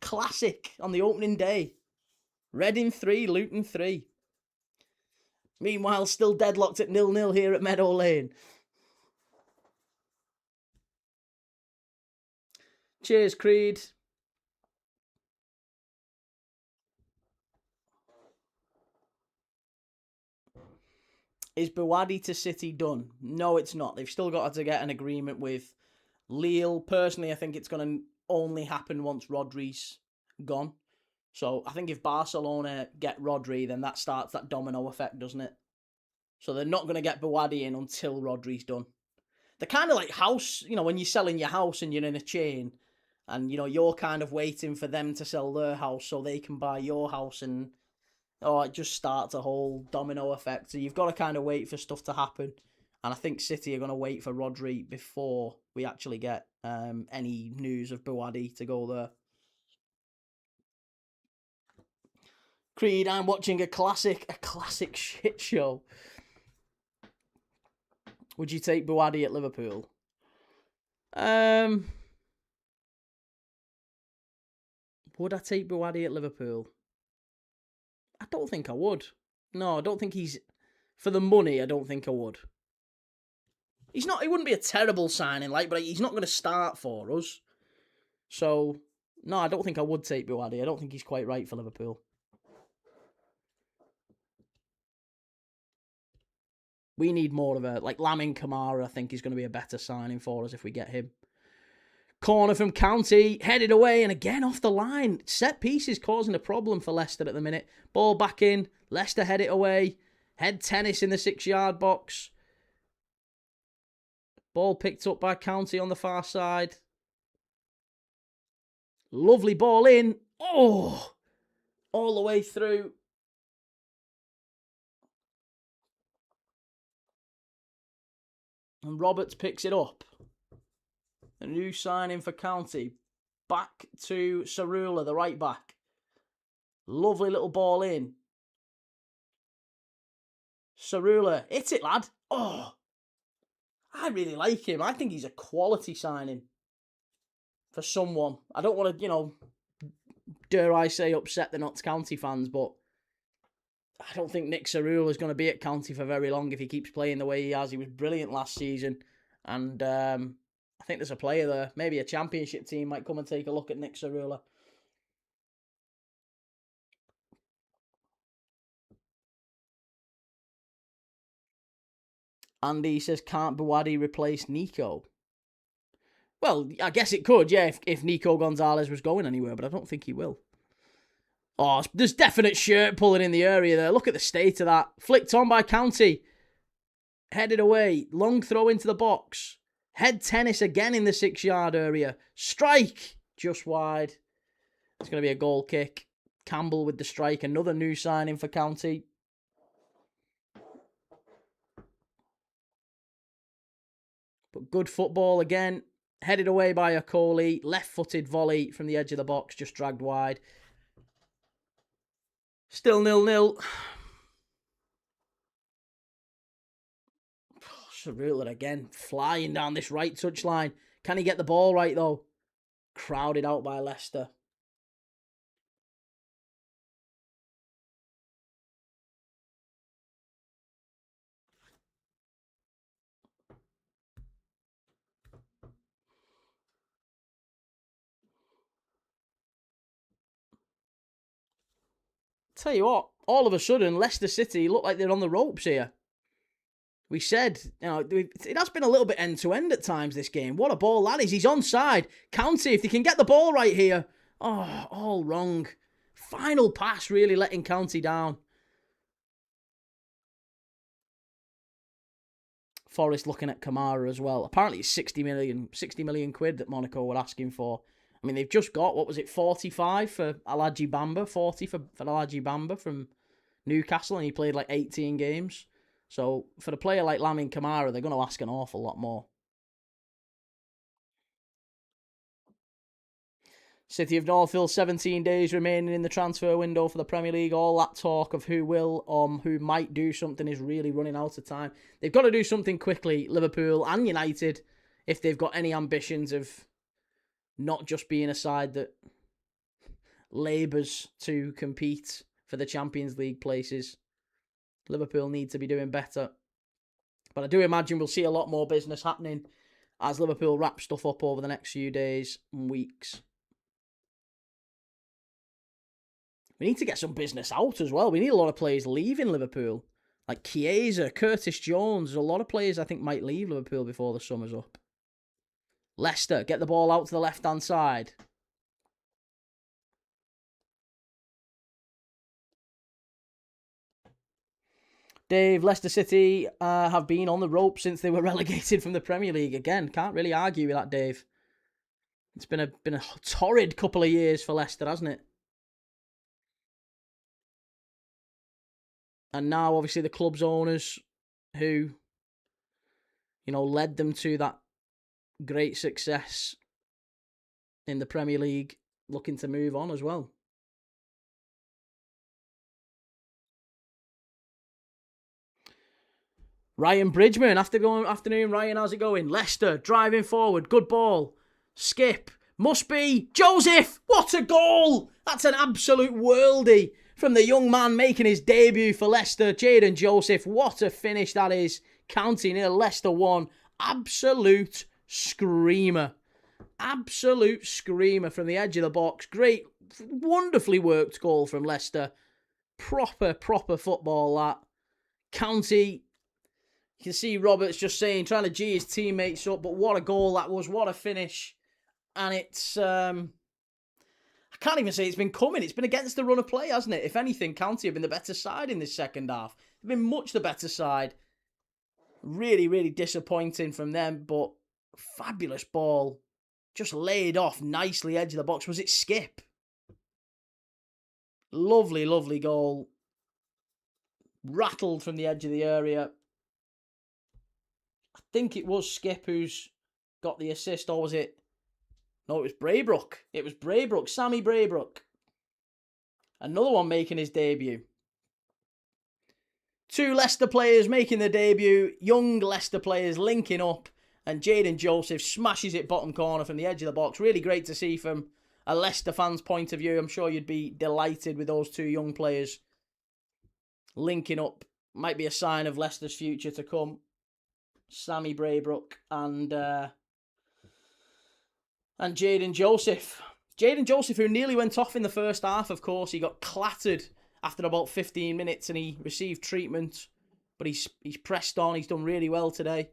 Classic on the opening day. Reading 3, Luton 3. Meanwhile, still deadlocked at 0-0 here at Meadow Lane. Cheers, Creed. Is Bouadi to City done? No, it's not. They've still got to get an agreement with Lille. Personally, I think it's going to only happen once Rodri's gone. So I think if Barcelona get Rodri, then that starts that domino effect, doesn't it? So they're not going to get Bouadi in until Rodri's done. They're kind of like house, when you're selling your house and you're in a chain and, you're kind of waiting for them to sell their house so they can buy your house, and it just starts a whole domino effect. So you've got to kind of wait for stuff to happen. And I think City are going to wait for Rodri before we actually get any news of Bouadi to go there. Creed, I'm watching a classic shit show. Would you take Bouadi at Liverpool? Would I take Bouadi at Liverpool? I don't think I would. No, I don't think he's... For the money, I don't think I would. He wouldn't be a terrible signing, but he's not going to start for us. So, no, I don't think I would take Bouadi. I don't think he's quite right for Liverpool. We need more of Lamin Kamara, I think, is going to be a better signing for us if we get him. Corner from County, headed away, and again off the line. Set pieces causing a problem for Leicester at the minute. Ball back in, Leicester head it away. Head tennis in the 6-yard box. Ball picked up by County on the far side. Lovely ball in. Oh! All the way through. And Roberts picks it up. A new signing for County. Back to Cerula, the right back. Lovely little ball in. Cerula, hit it, lad. Oh, I really like him. I think he's a quality signing for someone. I don't want to, dare I say, upset the Notts County fans, but I don't think Nick Cerula is going to be at County for very long if he keeps playing the way he has. He was brilliant last season, and I think there's a player there. Maybe a championship team might come and take a look at Nick Cerula. Andy says, can't Buwadi replace Nico? Well, I guess it could, yeah, if Nico Gonzalez was going anywhere, but I don't think he will. Oh, there's definite shirt pulling in the area there. Look at the state of that. Flicked on by County. Headed away. Long throw into the box. Head tennis again in the 6-yard area. Strike. Just wide. It's going to be a goal kick. Campbell with the strike. Another new signing for County. But good football again. Headed away by Okoli. Left-footed volley from the edge of the box. Just dragged wide. Still 0-0. Cerula again. Flying down this right touchline. Can he get the ball right, though? Crowded out by Leicester. Tell you what, all of a sudden, Leicester City look like they're on the ropes here. We said, it has been a little bit end-to-end at times, this game. What a ball that is. He's onside. County, if they can get the ball right here. Oh, all wrong. Final pass really letting County down. Forest looking at Kamara as well. Apparently it's 60 million quid that Monaco were asking for. I mean, they've just got, 45 for Alaji Bamba, 40 for Alaji Bamba from Newcastle, and he played like 18 games. So for a player like Lamine Kamara, they're going to ask an awful lot more. City of Northville, 17 days remaining in the transfer window for the Premier League. All that talk of who will, who might do something is really running out of time. They've got to do something quickly, Liverpool and United, if they've got any ambitions of not just being a side that labours to compete for the Champions League places. Liverpool need to be doing better. But I do imagine we'll see a lot more business happening as Liverpool wrap stuff up over the next few days and weeks. We need to get some business out as well. We need a lot of players leaving Liverpool. Like Chiesa, Curtis Jones. There's a lot of players I think might leave Liverpool before the summer's up. Leicester, get the ball out to the left-hand side. Dave, Leicester City have been on the rope since they were relegated from the Premier League. Again, can't really argue with that, Dave. It's been a torrid couple of years for Leicester, hasn't it? And now, obviously, the club's owners who, led them to that great success in the Premier League, looking to move on as well. Ryan Bridgman, afternoon, Ryan, how's it going? Leicester, driving forward, good ball. Skip, must be Joseph, what a goal! That's an absolute worldie from the young man making his debut for Leicester, Jadon Joseph. What a finish that is. County 0, Leicester 1. Absolute screamer. Absolute screamer from the edge of the box. Great, wonderfully worked goal from Leicester. Proper football, that. County, you can see Roberts just saying, trying to G his teammates up, but what a goal that was. What a finish. And it's, I can't even say it's been coming. It's been against the run of play, hasn't it? If anything, County have been the better side in this second half. They've been much the better side. Really, really disappointing from them, but fabulous ball. Just laid off nicely, edge of the box. Was it Skip? Lovely, lovely goal. Rattled from the edge of the area. I think it was Skip who's got the assist, or was it? No, it was Braybrook. It was Braybrook, Sammy Braybrook. Another one making his debut. Two Leicester players making their debut, young Leicester players linking up, and Jayden Joseph smashes it bottom corner from the edge of the box. Really great to see from a Leicester fan's point of view. I'm sure you'd be delighted with those two young players linking up. Might be a sign of Leicester's future to come. Sammy Braybrook and Jayden Joseph. Jayden Joseph, who nearly went off in the first half, of course. He got clattered after about 15 minutes and he received treatment. But he's pressed on. He's done really well today.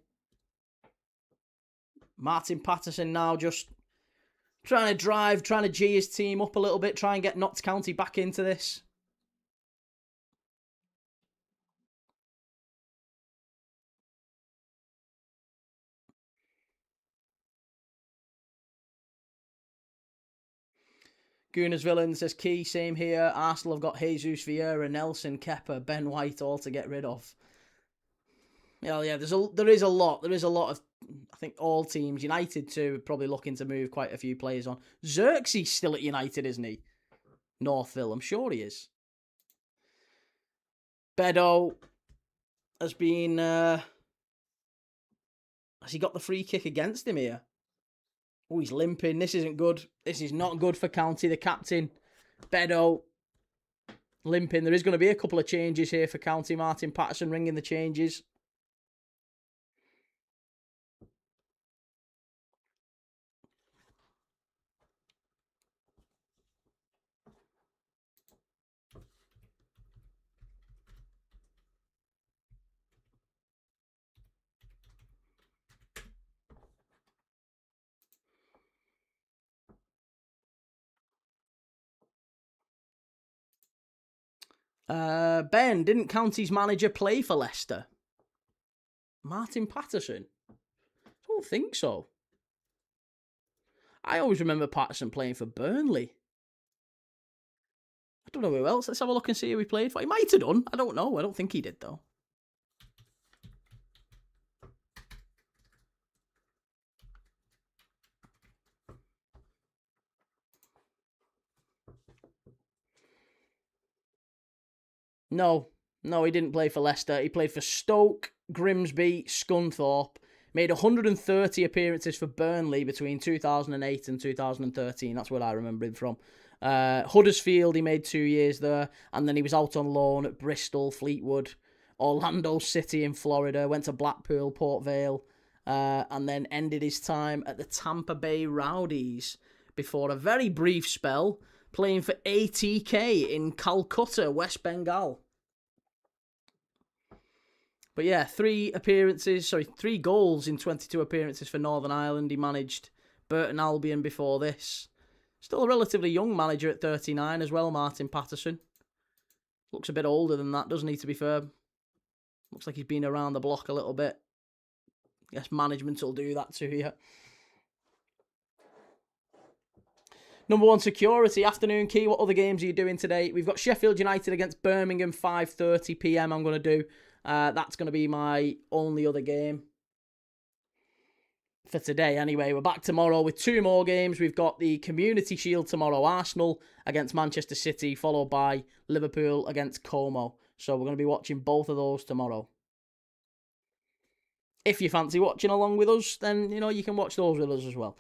Martin Paterson now just trying to G his team up a little bit, try and get Notts County back into this. Gooners Villain says, Key, same here. Arsenal have got Jesus Vieira, Nelson, Kepa, Ben White all to get rid of. Well, yeah, there is a lot of, I think all teams, United too, are probably looking to move quite a few players on. Xerxes still at United, isn't he? Northville, I'm sure he is. Bedo has been, has he got the free kick against him here? Oh, he's limping. This isn't good. This is not good for County. The captain, Bedo, limping. There is going to be a couple of changes here for County. Martin Paterson ringing the changes. Ben, didn't County's manager play for Leicester? Martin Paterson? I don't think so. I always remember Paterson playing for Burnley. I don't know who else. Let's have a look and see who he played for. He might have done. I don't know. I don't think he did, though. No, he didn't play for Leicester. He played for Stoke, Grimsby, Scunthorpe. Made 130 appearances for Burnley between 2008 and 2013. That's what I remember him from. Huddersfield, he made 2 years there. And then he was out on loan at Bristol, Fleetwood, Orlando City in Florida. Went to Blackpool, Port Vale. And then ended his time at the Tampa Bay Rowdies before a very brief spell playing for ATK in Calcutta, West Bengal. But yeah, 3 goals in 22 appearances for Northern Ireland. He managed Burton Albion before this. Still a relatively young manager at 39 as well, Martin Paterson. Looks a bit older than that, doesn't he, to be fair? Looks like he's been around the block a little bit. I guess management will do that to you. Number 1, security. Afternoon key. What other games are you doing today? We've got Sheffield United against Birmingham, 5:30 p.m. I'm going to do. That's going to be my only other game for today. Anyway, we're back tomorrow with 2 more games. We've got the Community Shield tomorrow. Arsenal against Manchester City, followed by Liverpool against Como. So we're going to be watching both of those tomorrow. If you fancy watching along with us, then, you can watch those with us as well.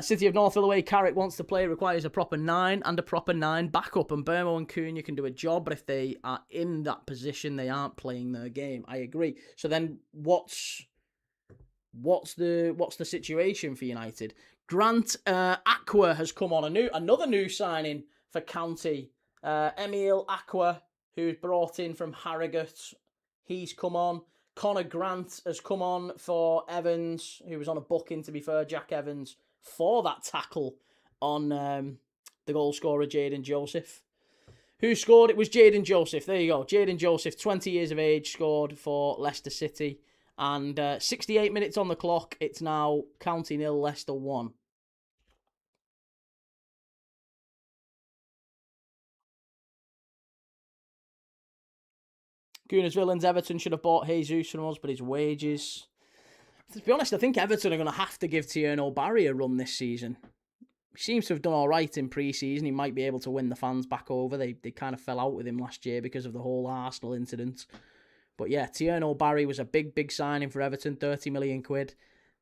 City of Northville away, Carrick wants to play, requires a proper 9 and a proper 9 backup. And Burmo and Cunha can do a job, but if they are in that position, they aren't playing their game. I agree. So then what's the situation for United? Grant Aqua has come on, another new signing for County. Emil Aqua, who's brought in from Harrogate, he's come on. Connor Grant has come on for Evans, who was on a booking, to be fair, Jack Evans, for that tackle on the goal scorer, Jayden Joseph. Who scored? It was Jayden Joseph. There you go. Jayden Joseph, 20 years of age, scored for Leicester City. And 68 minutes on the clock. It's now County 0, Leicester 1. Gooners Villains, Everton should have bought Jesus from us, but his wages. To be honest, I think Everton are going to have to give Tierno Barry a run this season. He seems to have done all right in pre-season. He might be able to win the fans back over. They kind of fell out with him last year because of the whole Arsenal incident. But yeah, Tierno Barry was a big signing for Everton, 30 million quid.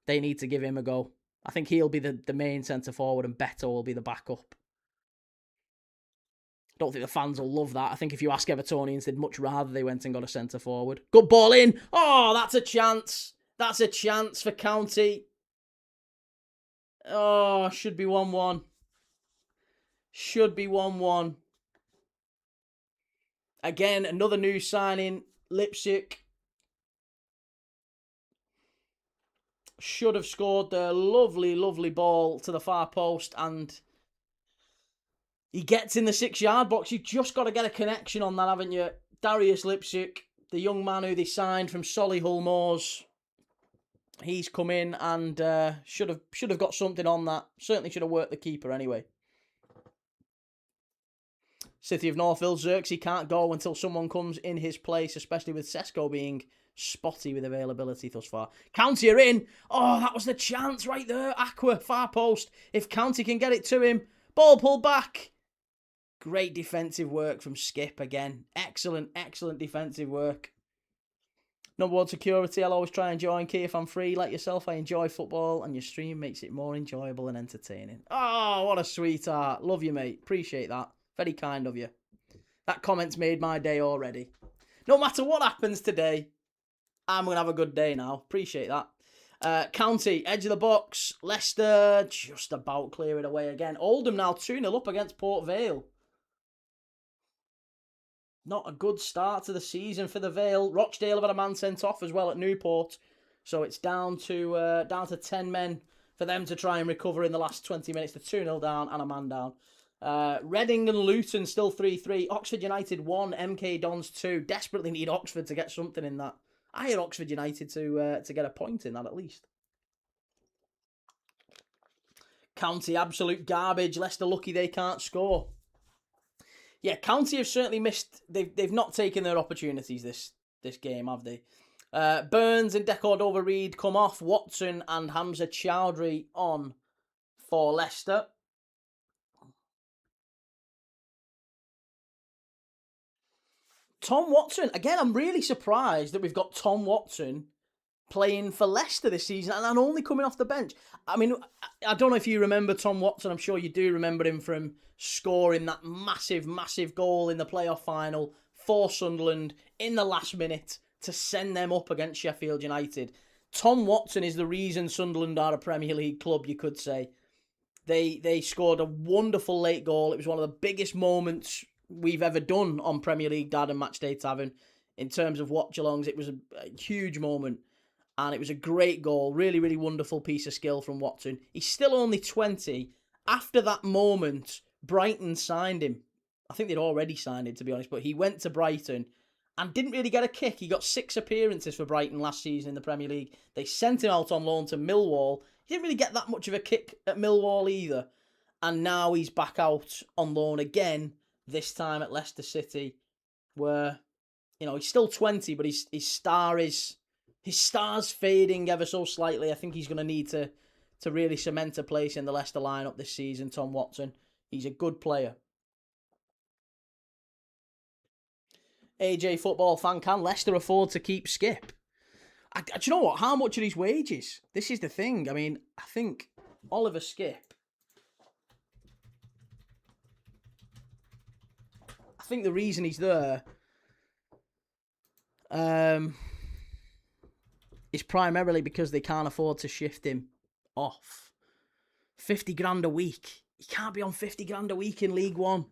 They need to give him a go. I think he'll be the main centre-forward and Beto will be the backup. I don't think the fans will love that. I think if you ask Evertonians, they'd much rather they went and got a centre-forward. Good ball in. Oh, that's a chance. That's a chance for County. Oh, should be 1-1. Should be 1-1. Again, another new signing. Lipsic. Should have scored the lovely ball to the far post, and he gets in the 6-yard box. You've just got to get a connection on that, haven't you? Darius Lipsic, the young man who they signed from Solihull Moors. He's come in and should have got something on that. Certainly should have worked the keeper anyway. City of Northville, Xerxes can't go until someone comes in his place, especially with Sesko being spotty with availability thus far. County are in. Oh, that was the chance right there. Aqua, far post. If County can get it to him. Ball pulled back. Great defensive work from Skip again. Excellent defensive work. Number 1 security, I'll always try and join Key if I'm free. Like yourself, I enjoy football and your stream makes it more enjoyable and entertaining. Oh, what a sweetheart. Love you, mate. Appreciate that. Very kind of you. That comment's made my day already. No matter what happens today, I'm going to have a good day now. Appreciate that. County, edge of the box. Leicester, just about clear it away again. Oldham now 2-0 up against Port Vale. Not a good start to the season for the Vale. Rochdale have had a man sent off as well at Newport. So it's down to 10 men for them to try and recover in the last 20 minutes. They're 2-0 down and a man down. Reading and Luton still 3-3. Oxford United 1, MK Dons 2. Desperately need Oxford to get something in that. I hear Oxford United to get a point in that at least. County, absolute garbage. Leicester lucky they can't score. Yeah, County have certainly missed. They've not taken their opportunities this game, have they? Burns and Decordova Reid come off. Watson and Hamza Chowdhury on for Leicester. Tom Watson, again, I'm really surprised that we've got Tom Watson playing for Leicester this season and only coming off the bench. I mean, I don't know if you remember Tom Watson. I'm sure you do remember him from scoring that massive goal in the playoff final for Sunderland in the last minute to send them up against Sheffield United. Tom Watson is the reason Sunderland are a Premier League club, you could say. They scored a wonderful late goal. It was one of the biggest moments we've ever done on Premier League Dad and Matchday Tavern in terms of watch-alongs. It was a huge moment. And it was a great goal. Really wonderful piece of skill from Watson. He's still only 20. After that moment, Brighton signed him. I think they'd already signed him, to be honest. But he went to Brighton and didn't really get a kick. He got 6 appearances for Brighton last season in the Premier League. They sent him out on loan to Millwall. He didn't really get that much of a kick at Millwall either. And now he's back out on loan again, this time at Leicester City, where, you know, he's still 20, but his star's fading ever so slightly. I think he's going to need to really cement a place in the Leicester lineup this season, Tom Watson. He's a good player. AJ Football fan, can Leicester afford to keep Skip? Do you know what? How much are his wages? This is the thing. I mean, I think Oliver Skip, I think the reason he's there is primarily because they can't afford to shift him off. 50 grand a week. You can't be on 50 grand a week in League One.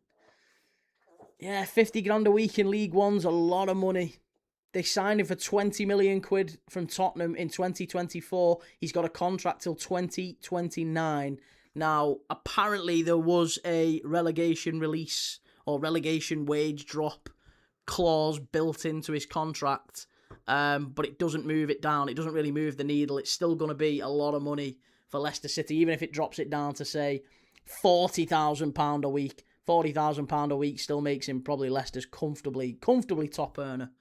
Yeah, 50 grand a week in League One's a lot of money. They signed him for 20 million quid from Tottenham in 2024. He's got a contract till 2029. Now, apparently there was a relegation release or relegation wage drop clause built into his contract. But it doesn't move it down. It doesn't really move the needle. It's still going to be a lot of money for Leicester City, even if it drops it down to, say, £40,000 a week. £40,000 a week still makes him probably Leicester's comfortably top earner.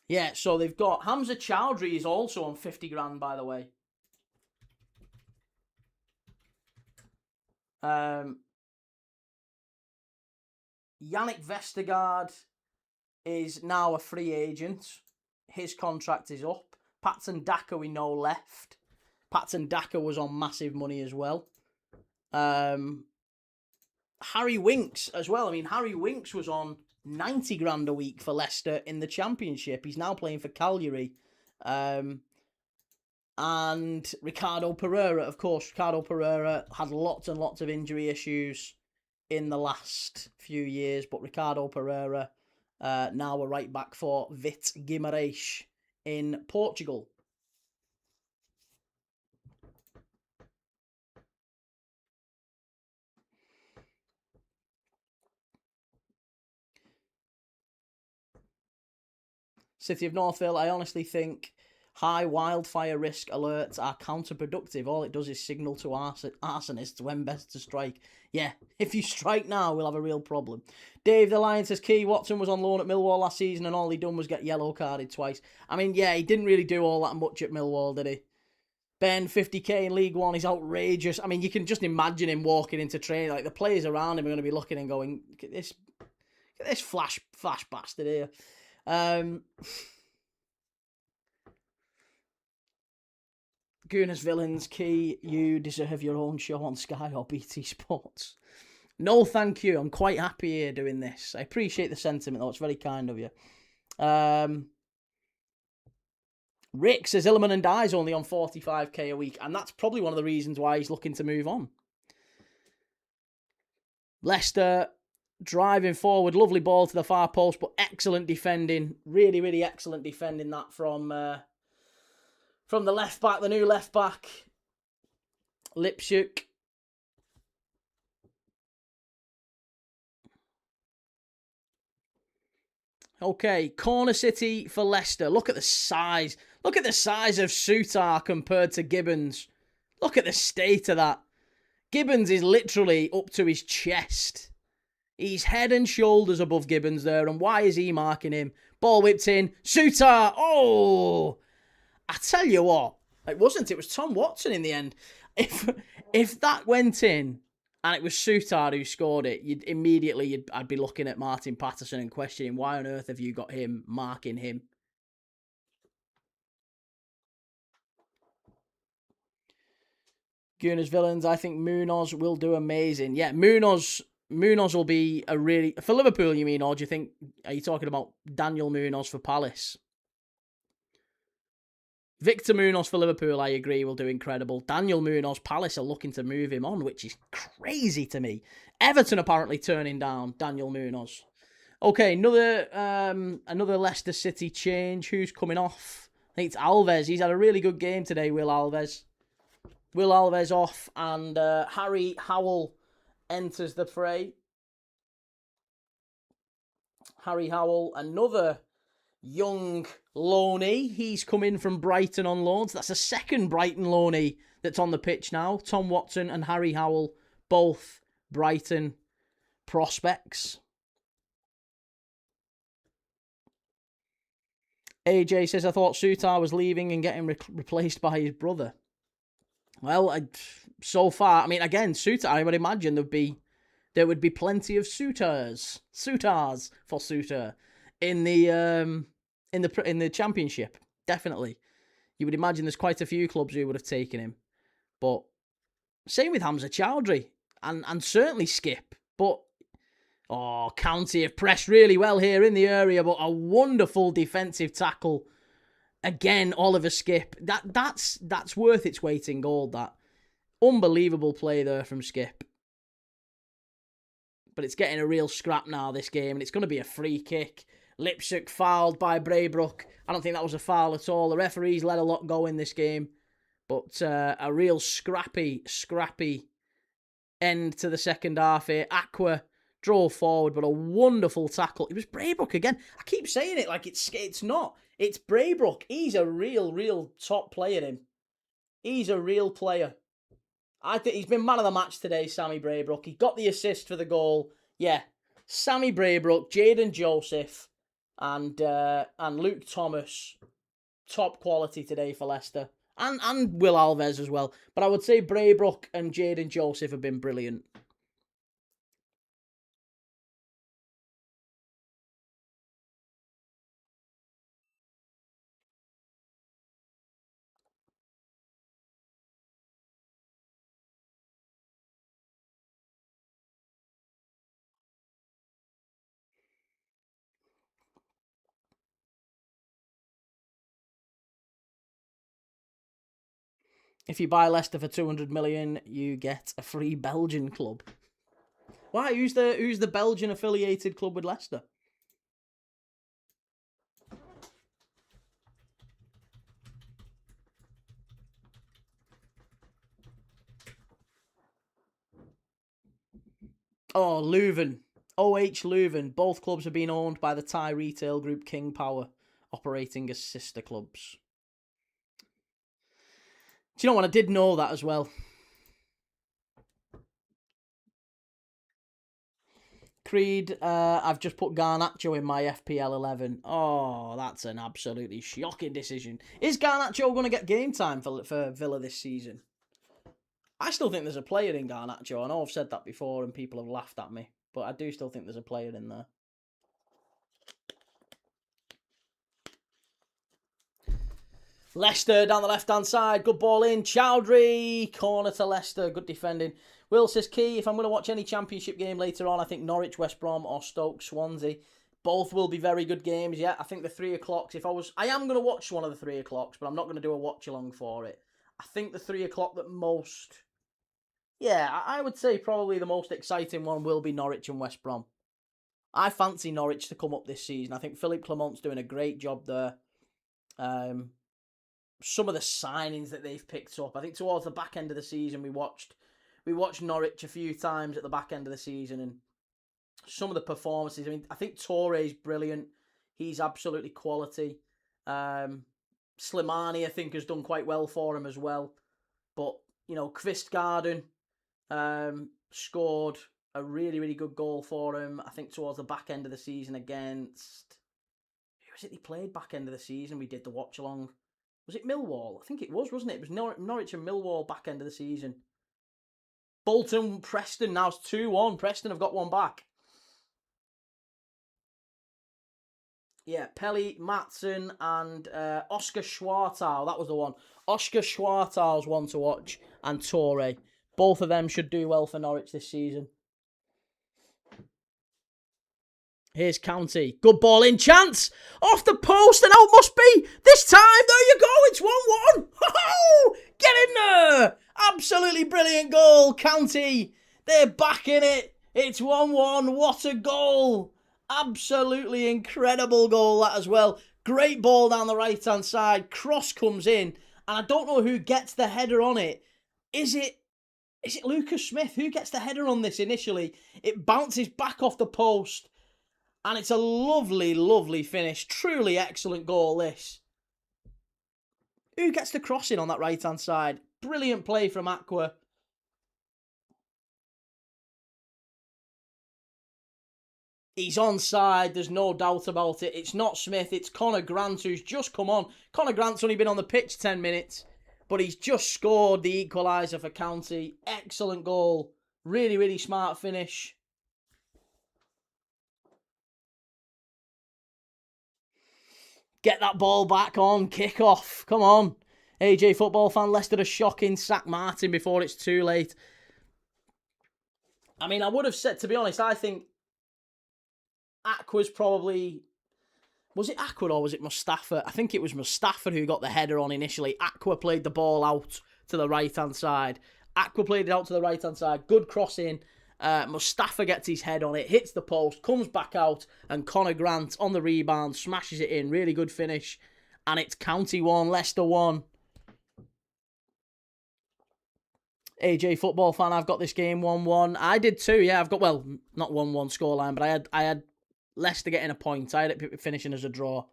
Yeah, so they've got Hamza Chowdhury is also on 50 grand, by the way. Yannick Vestergaard is now a free agent. His contract is up. Patson Daka we know left. Patson Daka was on massive money as well. Harry Winks as well. I mean, Harry Winks was on 90 grand a week for Leicester in the Championship. He's now playing for Cagliari. And Ricardo Pereira, of course. Ricardo Pereira had lots and lots of injury issues in the last few years, but Ricardo Pereira now a right back for Vit Guimarães in Portugal. City of Northville, I honestly think high wildfire risk alerts are counterproductive. All it does is signal to arsonists when best to strike. Yeah, if you strike now, we'll have a real problem. Dave the Lion says, Key Watson was on loan at Millwall last season and all he done was get yellow carded twice. I mean, yeah, he didn't really do all that much at Millwall, did he? Ben, 50k in League One is outrageous. I mean, you can just imagine him walking into training. Like, the players around him are going to be looking and going, get this flash bastard here. Gooners Villains, Key, you deserve your own show on Sky or BT Sports. No, thank you. I'm quite happy here doing this. I appreciate the sentiment, though. It's very kind of you. Rick says Illiman and Dye's only on 45k a week, and that's probably one of the reasons why he's looking to move on. Leicester driving forward, lovely ball to the far post, but excellent defending. Really, really excellent defending that from the left back, the new left back, Lipschuk. Okay, Corner City for Leicester. Look at the size. Look at the size of Sutar compared to Gibbons. Look at the state of that. Gibbons is literally up to his chest. He's head and shoulders above Gibbons there. And why is he marking him? Ball whipped in. Sutar. Oh! I tell you what. It wasn't. It was Tom Watson in the end. If that went in and it was Sutar who scored it, I'd be looking at Martin Paterson and questioning why on earth have you got him marking him? Gooners Villains, I think Munoz will do amazing. Yeah, Munoz will be a really... For Liverpool, you mean? Or do you think... Are you talking about Daniel Munoz for Palace? Victor Munoz for Liverpool, I agree, will do incredible. Daniel Munoz, Palace are looking to move him on, which is crazy to me. Everton apparently turning down Daniel Munoz. Okay, another Leicester City change. Who's coming off? I think it's Alves. He's had a really good game today, Will Alves. Will Alves off, and Harry Howell enters the fray. Harry Howell, another young loanee. He's come in from Brighton on loan. So that's a second Brighton loanee that's on the pitch now. Tom Watson and Harry Howell, both Brighton prospects. AJ says, I thought Sutar was leaving and getting replaced by his brother. Well, so far, I mean, again, Sutar, I would imagine there would be plenty of suitors for Sutar in the Championship. Definitely, you would imagine there's quite a few clubs who would have taken him. But same with Hamza Chowdhury and certainly Skip. But County have pressed really well here in the area, but a wonderful defensive tackle. Again, Oliver Skip. That's worth its weight in gold, that. Unbelievable play there from Skip. But it's getting a real scrap now, this game, and it's going to be a free kick. Lipschuk fouled by Braybrook. I don't think that was a foul at all. The referees let a lot go in this game. But a real scrappy end to the second half here. Aqua drove forward, but a wonderful tackle. It was Braybrook again. I keep saying it like it's not. It's Braybrook. He's a real top player, him. He's a real player. I think he's been man of the match today, Sammy Braybrook. He got the assist for the goal. Yeah, Sammy Braybrook, Jayden Joseph. and Luke Thomas, top quality today for Leicester, and Will Alves as well. But I would say Braybrook and Jadon Joseph have been brilliant. If you buy Leicester for 200 million, you get a free Belgian club. Why? Who's the Belgian affiliated club with Leicester? Oh, Leuven. OH Leuven. Both clubs have been owned by the Thai retail group King Power, operating as sister clubs. Do you know what? I did know that as well. Creed, I've just put Garnacho in my FPL 11. Oh, that's an absolutely shocking decision. Is Garnacho going to get game time for Villa this season? I still think there's a player in Garnacho. I know I've said that before and people have laughed at me, but I do still think there's a player in there. Leicester down the left-hand side. Good ball in. Chowdhury. Corner to Leicester. Good defending. Will says, Key, if I'm going to watch any championship game later on, I think Norwich, West Brom or Stoke, Swansea. Both will be very good games. Yeah, I think the 3 o'clocks, I am going to watch one of the 3 o'clocks, but I'm not going to do a watch-along for it. I think the 3 o'clock that most... Yeah, I would say probably the most exciting one will be Norwich and West Brom. I fancy Norwich to come up this season. I think Philippe Clement's doing a great job there. Some of the signings that they've picked up. I think towards the back end of the season, we watched Norwich a few times at the back end of the season, and some of the performances. I mean, I think Touré's brilliant. He's absolutely quality. Slimani, I think, has done quite well for him as well. But, you know, Kvistgarden scored a really, really good goal for him. I think towards the back end of the season against... Who was it he played back end of the season? We did the watch-along. Was it Millwall? I think it was, wasn't it? It was Norwich and Millwall back end of the season. Bolton, Preston, now it's 2-1. Preston have got one back. Yeah, Pelly, Matson, and Oscar Schwartau. That was the one. Oscar Schwartau's one to watch, and Touré. Both of them should do well for Norwich this season. Here's County. Good ball in. Chance. Off the post and out must be. This time, there you go. It's 1-1. Ho-ho! Get in there. Absolutely brilliant goal. County. They're back in it. It's 1-1. What a goal. Absolutely incredible goal that as well. Great ball down the right-hand side. Cross comes in. And I don't know who gets the header on it. Is it Lucas Smith? Who gets the header on this initially? It bounces back off the post. And it's a lovely, lovely finish. Truly excellent goal, this. Who gets the crossing on that right-hand side? Brilliant play from Aqua. He's onside. There's no doubt about it. It's not Smith. It's Conor Grant who's just come on. Conor Grant's only been on the pitch 10 minutes. But he's just scored the equaliser for County. Excellent goal. Really, really smart finish. Get that ball back on. Kick off. Come on. AJ football fan, Leicester are shocking. Sack Martin before it's too late. I mean, I would have said, to be honest, I think Aqua's probably... Was it Aqua or was it Mustafa? I think it was Mustafa who got the header on initially. Aqua played the ball out to the right-hand side. Aqua played it out to the right-hand side. Good cross in. Mustafa gets his head on it, hits the post, comes back out, and Conor Grant on the rebound, smashes it in. Really good finish. And it's County 1, Leicester 1. AJ football fan, I've got this game 1-1. I did too, yeah. I've got, well, not 1-1 scoreline, but I had Leicester getting a point. I had it finishing as a draw.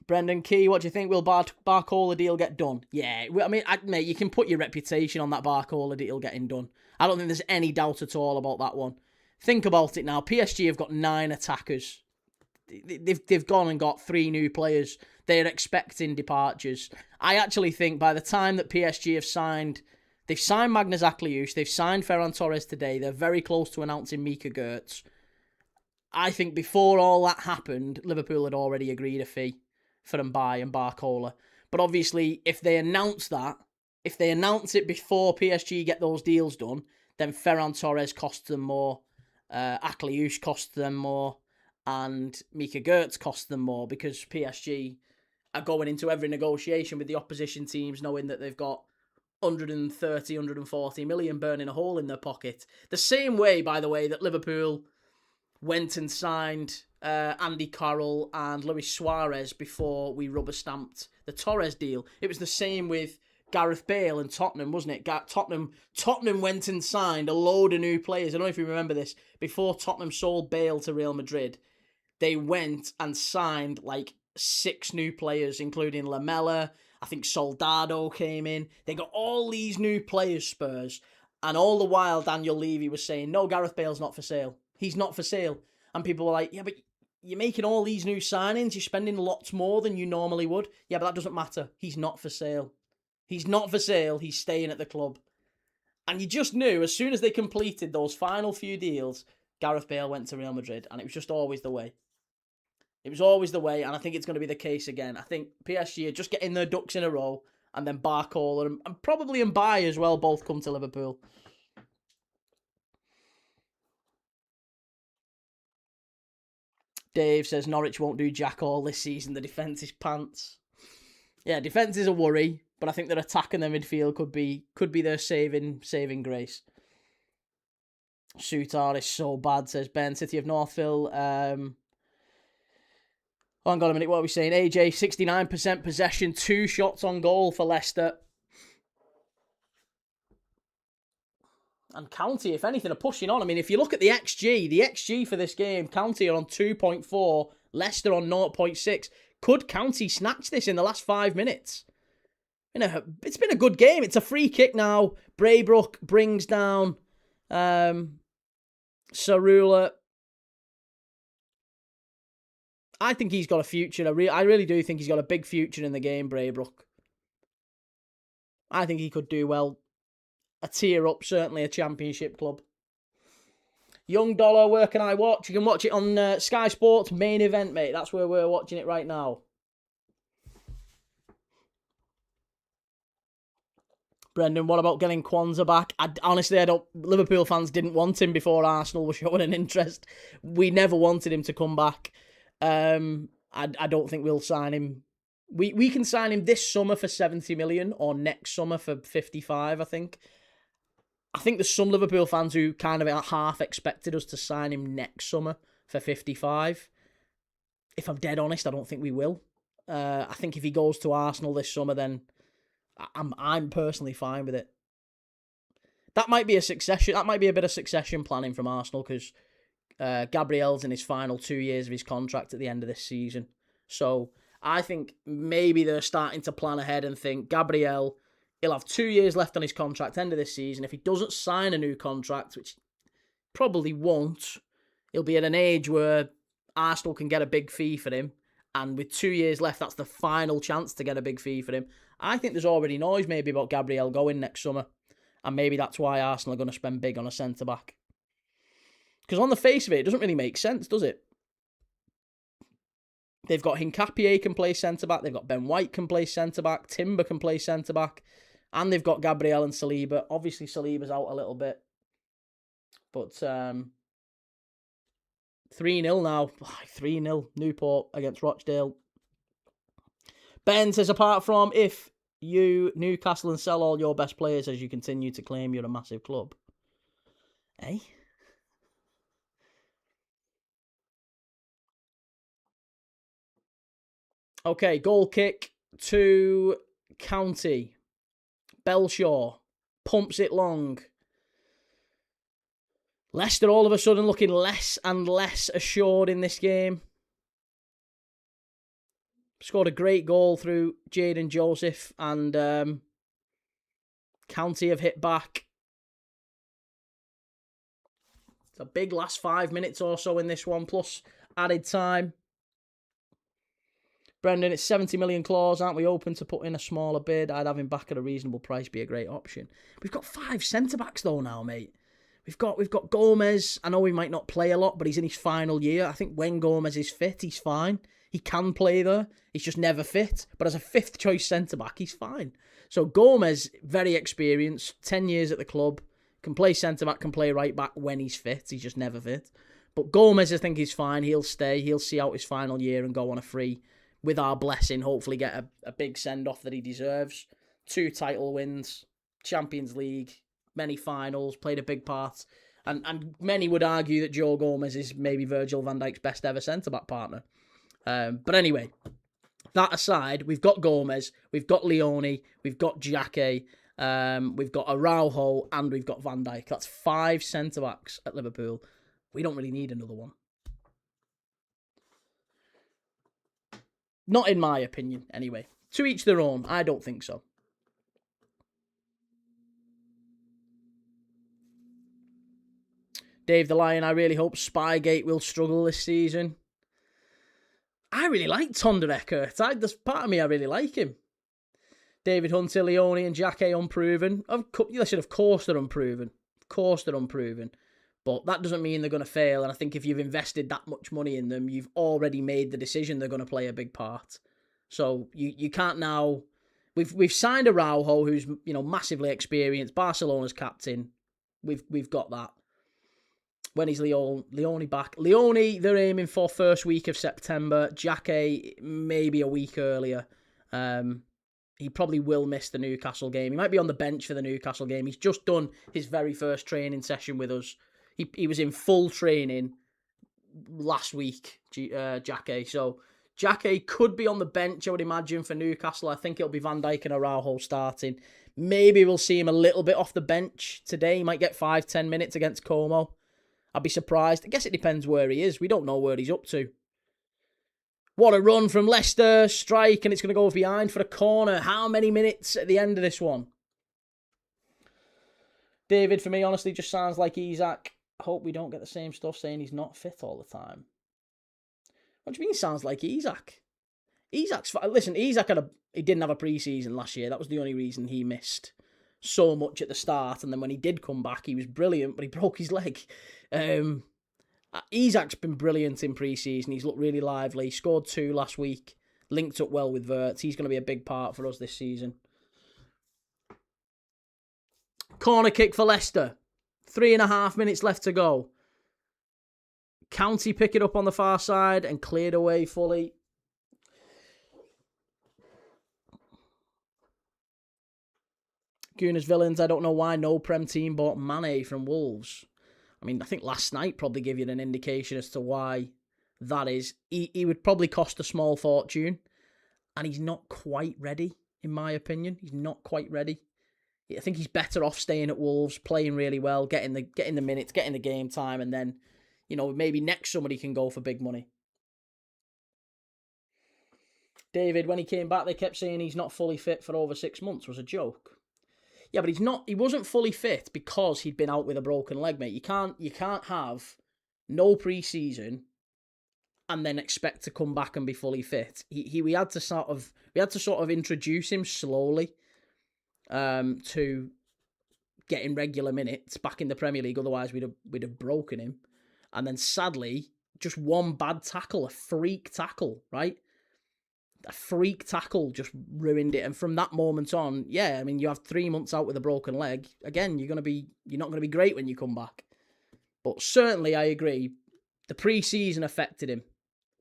Brendan Key, what do you think? Will Barcola deal get done? Yeah, I mean, mate, you can put your reputation on that Barcola deal getting done. I don't think there's any doubt at all about that one. think about it now. PSG have got 9 attackers. They've gone and got 3 new players. They're expecting departures. I actually think by the time that PSG have signed, they've signed Magnus Akliouche, they've signed Ferran Torres today, they're very close to announcing Mika Gertz. I think before all that happened, Liverpool had already agreed a fee for Mbaye and Barcola. But obviously, if they announce it before PSG get those deals done, then Ferran Torres costs them more, Akliouche costs them more, and Mika Gertz costs them more, because PSG are going into every negotiation with the opposition teams knowing that they've got 130, 140 million burning a hole in their pocket. The same way, by the way, that Liverpool went and signed Andy Carroll and Luis Suarez before we rubber-stamped the Torres deal. It was the same with Gareth Bale and Tottenham, wasn't it? Tottenham went and signed a load of new players. I don't know if you remember this. Before Tottenham sold Bale to Real Madrid, they went and signed like 6 new players, including Lamela. I think Soldado came in. They got all these new players, Spurs. And all the while, Daniel Levy was saying, no, Gareth Bale's not for sale. He's not for sale. And people were like, yeah, but you're making all these new signings. You're spending lots more than you normally would. Yeah, but that doesn't matter. He's not for sale. He's not for sale. He's staying at the club. And you just knew as soon as they completed those final few deals, Gareth Bale went to Real Madrid. And it was just always the way. It was always the way. And I think it's going to be the case again. I think PSG are just getting their ducks in a row. And then Barcola and probably Mbaye as well both come to Liverpool. Dave says Norwich won't do jack all this season. The defence is pants. Yeah, defence is a worry, but I think their attack and their midfield could be their saving grace. Sutar is so bad, says Ben. City of Northville. Hang on a minute, what are we saying? AJ, 69% possession, 2 shots on goal for Leicester. And County, if anything, are pushing on. I mean, if you look at the XG for this game, County are on 2.4, Leicester on 0.6. Could County snatch this in the last 5 minutes? It's been a good game. It's a free kick now. Braybrook brings down Sarula. I think he's got a future. I really do think he's got a big future in the game, Braybrook. I think he could do well. A tier up, certainly a championship club. Young Dollar, where can I watch? You can watch it on Sky Sports main event, mate. That's where we're watching it right now. Brendan, what about getting Kwanzaa back? Honestly, Liverpool fans didn't want him before Arsenal were showing an interest. We never wanted him to come back. I don't think we'll sign him. We can sign him this summer for 70 million or next summer for 55, I think. I think there's some Liverpool fans who kind of half expected us to sign him next summer for 55. If I'm dead honest, I don't think we will. I think if he goes to Arsenal this summer, then I'm personally fine with it. That might be a succession. That might be a bit of succession planning from Arsenal, because Gabriel's in his final 2 years of his contract at the end of this season. So I think maybe they're starting to plan ahead and think Gabriel, he'll have 2 years left on his contract end of this season. If he doesn't sign a new contract, which probably won't, he'll be at an age where Arsenal can get a big fee for him. And with 2 years left, that's the final chance to get a big fee for him. I think there's already noise maybe about Gabriel going next summer. And maybe that's why Arsenal are going to spend big on a centre-back. Because on the face of it, it doesn't really make sense, does it? They've got Hincapié can play centre-back. They've got Ben White can play centre-back. Timber can play centre-back. And they've got Gabriel and Saliba. Obviously, Saliba's out a little bit. But 3-0 now. 3-0 Newport against Rochdale. Ben says, apart from if you, Newcastle, and sell all your best players as you continue to claim you're a massive club. Eh? Okay, goal kick to County. Belshaw pumps it long. Leicester all of a sudden looking less and less assured in this game. Scored a great goal through Jadon Joseph, and County have hit back. a big last 5 minutes or so in this one, plus added time. Brendan, it's 70 million clause. Aren't we open to put in a smaller bid? I'd have him back at a reasonable price, be a great option. We've got 5 centre-backs though now, mate. We've got Gomez. I know he might not play a lot, but he's in his final year. I think when Gomez is fit, he's fine. He can play there. He's just never fit. But as a 5th choice centre-back, he's fine. So Gomez, very experienced, 10 years at the club, can play centre-back, can play right-back when he's fit. He's just never fit. But Gomez, I think, is fine. He'll stay. He'll see out his final year and go on a free. With our blessing, hopefully get a big send-off that he deserves. 2 title wins, Champions League, many finals, played a big part. And many would argue that Joe Gomez is maybe Virgil van Dijk's best ever centre-back partner. But anyway, that aside, we've got Gomez, we've got Leone, we've got Jatta, we've got Araujo, and we've got Van Dijk. That's 5 centre-backs at Liverpool. We don't really need another one. Not in my opinion, anyway. To each their own. I don't think so. Dave the Lion, I really hope Spygate will struggle this season. I really like Tonder Eckert. There's part of me I really like him. David Hunter, Leone and Jatta unproven. Listen, of course they're unproven. Of course they're unproven. But that doesn't mean they're going to fail. And I think if you've invested that much money in them, you've already made the decision they're going to play a big part. So you can't now... We've signed Araujo, who's massively experienced, Barcelona's captain. We've got that. When is Leone back? Leone, they're aiming for first week of September. Jatta, maybe a week earlier. He probably will miss the Newcastle game. He might be on the bench for the Newcastle game. He's just done his very first training session with us. He was in full training last week, Jatta. So Jatta could be on the bench, I would imagine, for Newcastle. I think it'll be Van Dijk and Araujo starting. Maybe we'll see him a little bit off the bench today. He might get 5-10 minutes against Como. I'd be surprised. I guess it depends where he is. We don't know where he's up to. What a run from Leicester. Strike, and it's going to go behind for a corner. How many minutes at the end of this one? David, for me, honestly, just sounds like Isak. Hope we don't get the same stuff saying he's not fit all the time. What do you mean sounds like Isak? Listen, Isak he didn't have a pre-season last year. That was the only reason he missed so much at the start. And then when he did come back, he was brilliant, but he broke his leg. Isak's been brilliant in pre-season. He's looked really lively. He scored 2 last week. Linked up well with Wirtz. He's going to be a big part for us this season. Corner kick for Leicester. 3.5 minutes left to go. County pick it up on the far side and cleared away fully. Gunners Villains, I don't know why no Prem team bought Mane from Wolves. I mean, I think last night probably gave you an indication as to why that is. He would probably cost a small fortune, and he's not quite ready, in my opinion. He's not quite ready. I think he's better off staying at Wolves, playing really well, getting the minutes, getting the game time, and then, maybe next summer he can go for big money. David, when he came back, they kept saying he's not fully fit for over 6 months. Was a joke. Yeah, but he wasn't fully fit because he'd been out with a broken leg, mate. You can't have no pre-season and then expect to come back and be fully fit. We had to sort of introduce him slowly to getting regular minutes back in the Premier League. Otherwise, we'd have broken him. And then sadly, just one bad tackle, a freak tackle, right? A freak tackle just ruined it. And from that moment on, yeah, I mean, you have 3 months out with a broken leg. Again, you're not going to be great when you come back. But certainly, I agree, the pre-season affected him.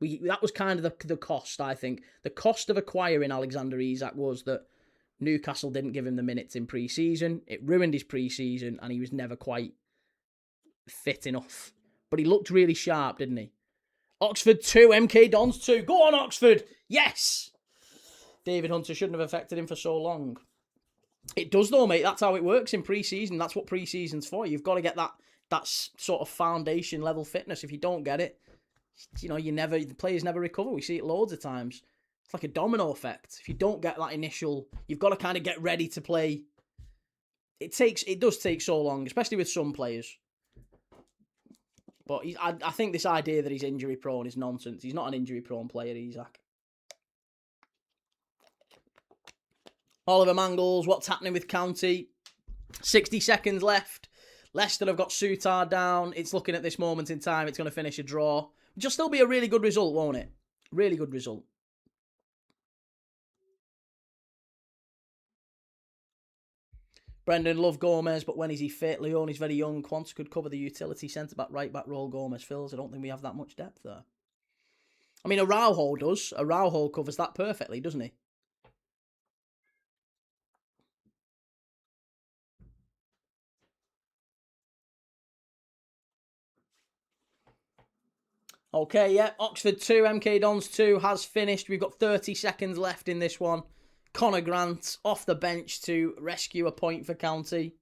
That was kind of the cost, I think. The cost of acquiring Alexander Isak was that Newcastle didn't give him the minutes in pre-season. It ruined his pre-season, and he was never quite fit enough. But he looked really sharp, didn't he? Oxford 2, MK Dons 2. Go on, Oxford! Yes! David Hunter shouldn't have affected him for so long. It does, though, mate. That's how it works in pre-season. That's what pre-season's for. You've got to get that sort of foundation level fitness. If you don't get it, the players never recover. We see it loads of times. It's like a domino effect. If you don't get that initial, you've got to kind of get ready to play. It does take so long, especially with some players. But I think this idea that he's injury prone is nonsense. He's not an injury prone player, Isak. Oliver Mangles, what's happening with County? 60 seconds left. Leicester have got Souttar down. It's looking at this moment in time, it's going to finish a draw. Which will still be a really good result, won't it? Really good result. Brendan, love Gomez, but when is he fit? Leone's very young. Quanta could cover the utility centre-back, right-back role Gomez fills. I don't think we have that much depth there. I mean, Araujo does. Araujo covers that perfectly, doesn't he? Okay, yeah. Oxford 2, MK Dons 2 has finished. We've got 30 seconds left in this one. Connor Grant off the bench to rescue a point for County.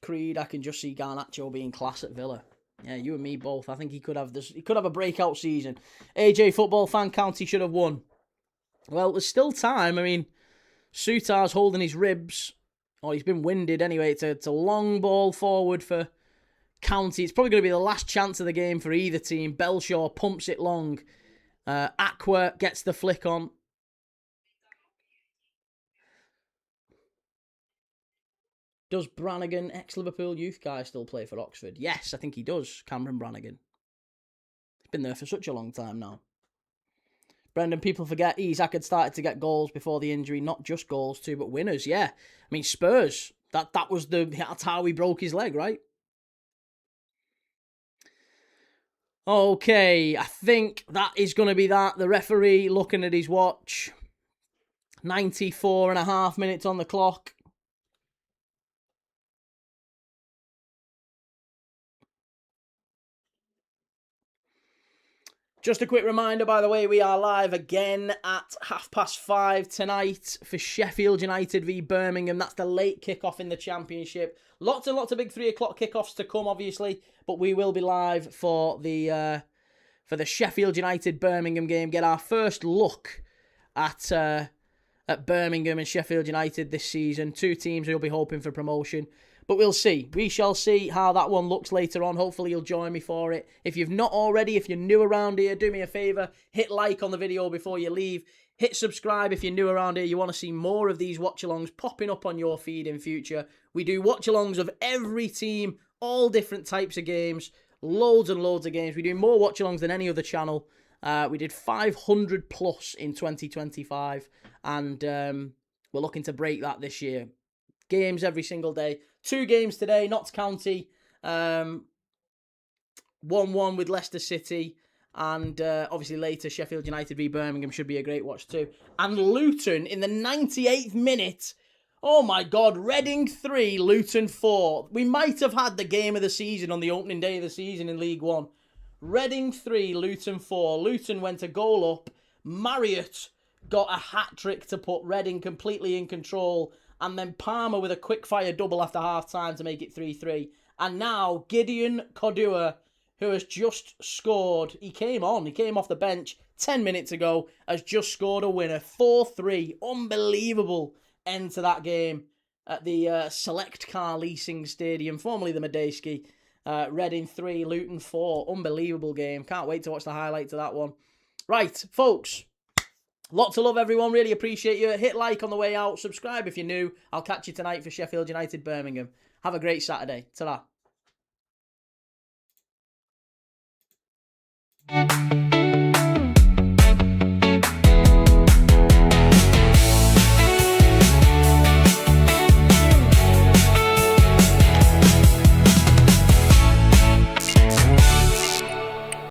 Creed, I can just see Garnacho being class at Villa. Yeah, you and me both. I think he could have this. He could have a breakout season. AJ football fan, County should have won. Well, there's still time. I mean, Souttar's holding his ribs. Oh, he's been winded anyway. It's a long ball forward for County. It's probably going to be the last chance of the game for either team. Belshaw pumps it long. Aqua gets the flick on. Does Brannigan, ex-Liverpool youth guy, still play for Oxford? Yes, I think he does, Cameron Brannigan. He's been there for such a long time now. Brendan, people forget Isak had started to get goals before the injury. Not just goals too, but winners, yeah. I mean, Spurs, that's how he broke his leg, right? Okay, I think that is going to be that. The referee looking at his watch. 94.5 minutes on the clock. Just a quick reminder, by the way, we are live again at 5:30 tonight for Sheffield United v Birmingham. That's the late kickoff in the Championship. Lots and lots of big 3 o'clock kickoffs to come, obviously, but we will be live for the Sheffield United Birmingham game. Get our first look at Birmingham and Sheffield United this season. 2 teams who will be hoping for promotion. But we'll see. We shall see how that one looks later on. Hopefully you'll join me for it. If you've not already, if you're new around here, do me a favour. Hit like on the video before you leave. Hit subscribe if you're new around here. You want to see more of these watch-alongs popping up on your feed in future. We do watch-alongs of every team, all different types of games. Loads and loads of games. We do more watch-alongs than any other channel. We did 500 plus in 2025. And we're looking to break that this year. Games every single day. 2 games today, Notts County, 1-1 with Leicester City, and obviously later Sheffield United v Birmingham should be a great watch too. And Luton in the 98th minute, oh my God, Reading 3, Luton 4. We might have had the game of the season on the opening day of the season in League One. Reading 3, Luton 4. Luton went a goal up. Marriott got a hat-trick to put Reading completely in control. And then Palmer with a quick-fire double after half-time to make it 3-3. And now Gideon Kodua, who has just scored. He came off the bench 10 minutes ago, has just scored a winner. 4-3. Unbelievable end to that game at the Select Car Leasing Stadium, formerly the Medeski. Reading 3, Luton 4. Unbelievable game. Can't wait to watch the highlights of that one. Right, folks. Lots of love, everyone. Really appreciate you. Hit like on the way out. Subscribe if you're new. I'll catch you tonight for Sheffield United Birmingham. Have a great Saturday. Ta-ra.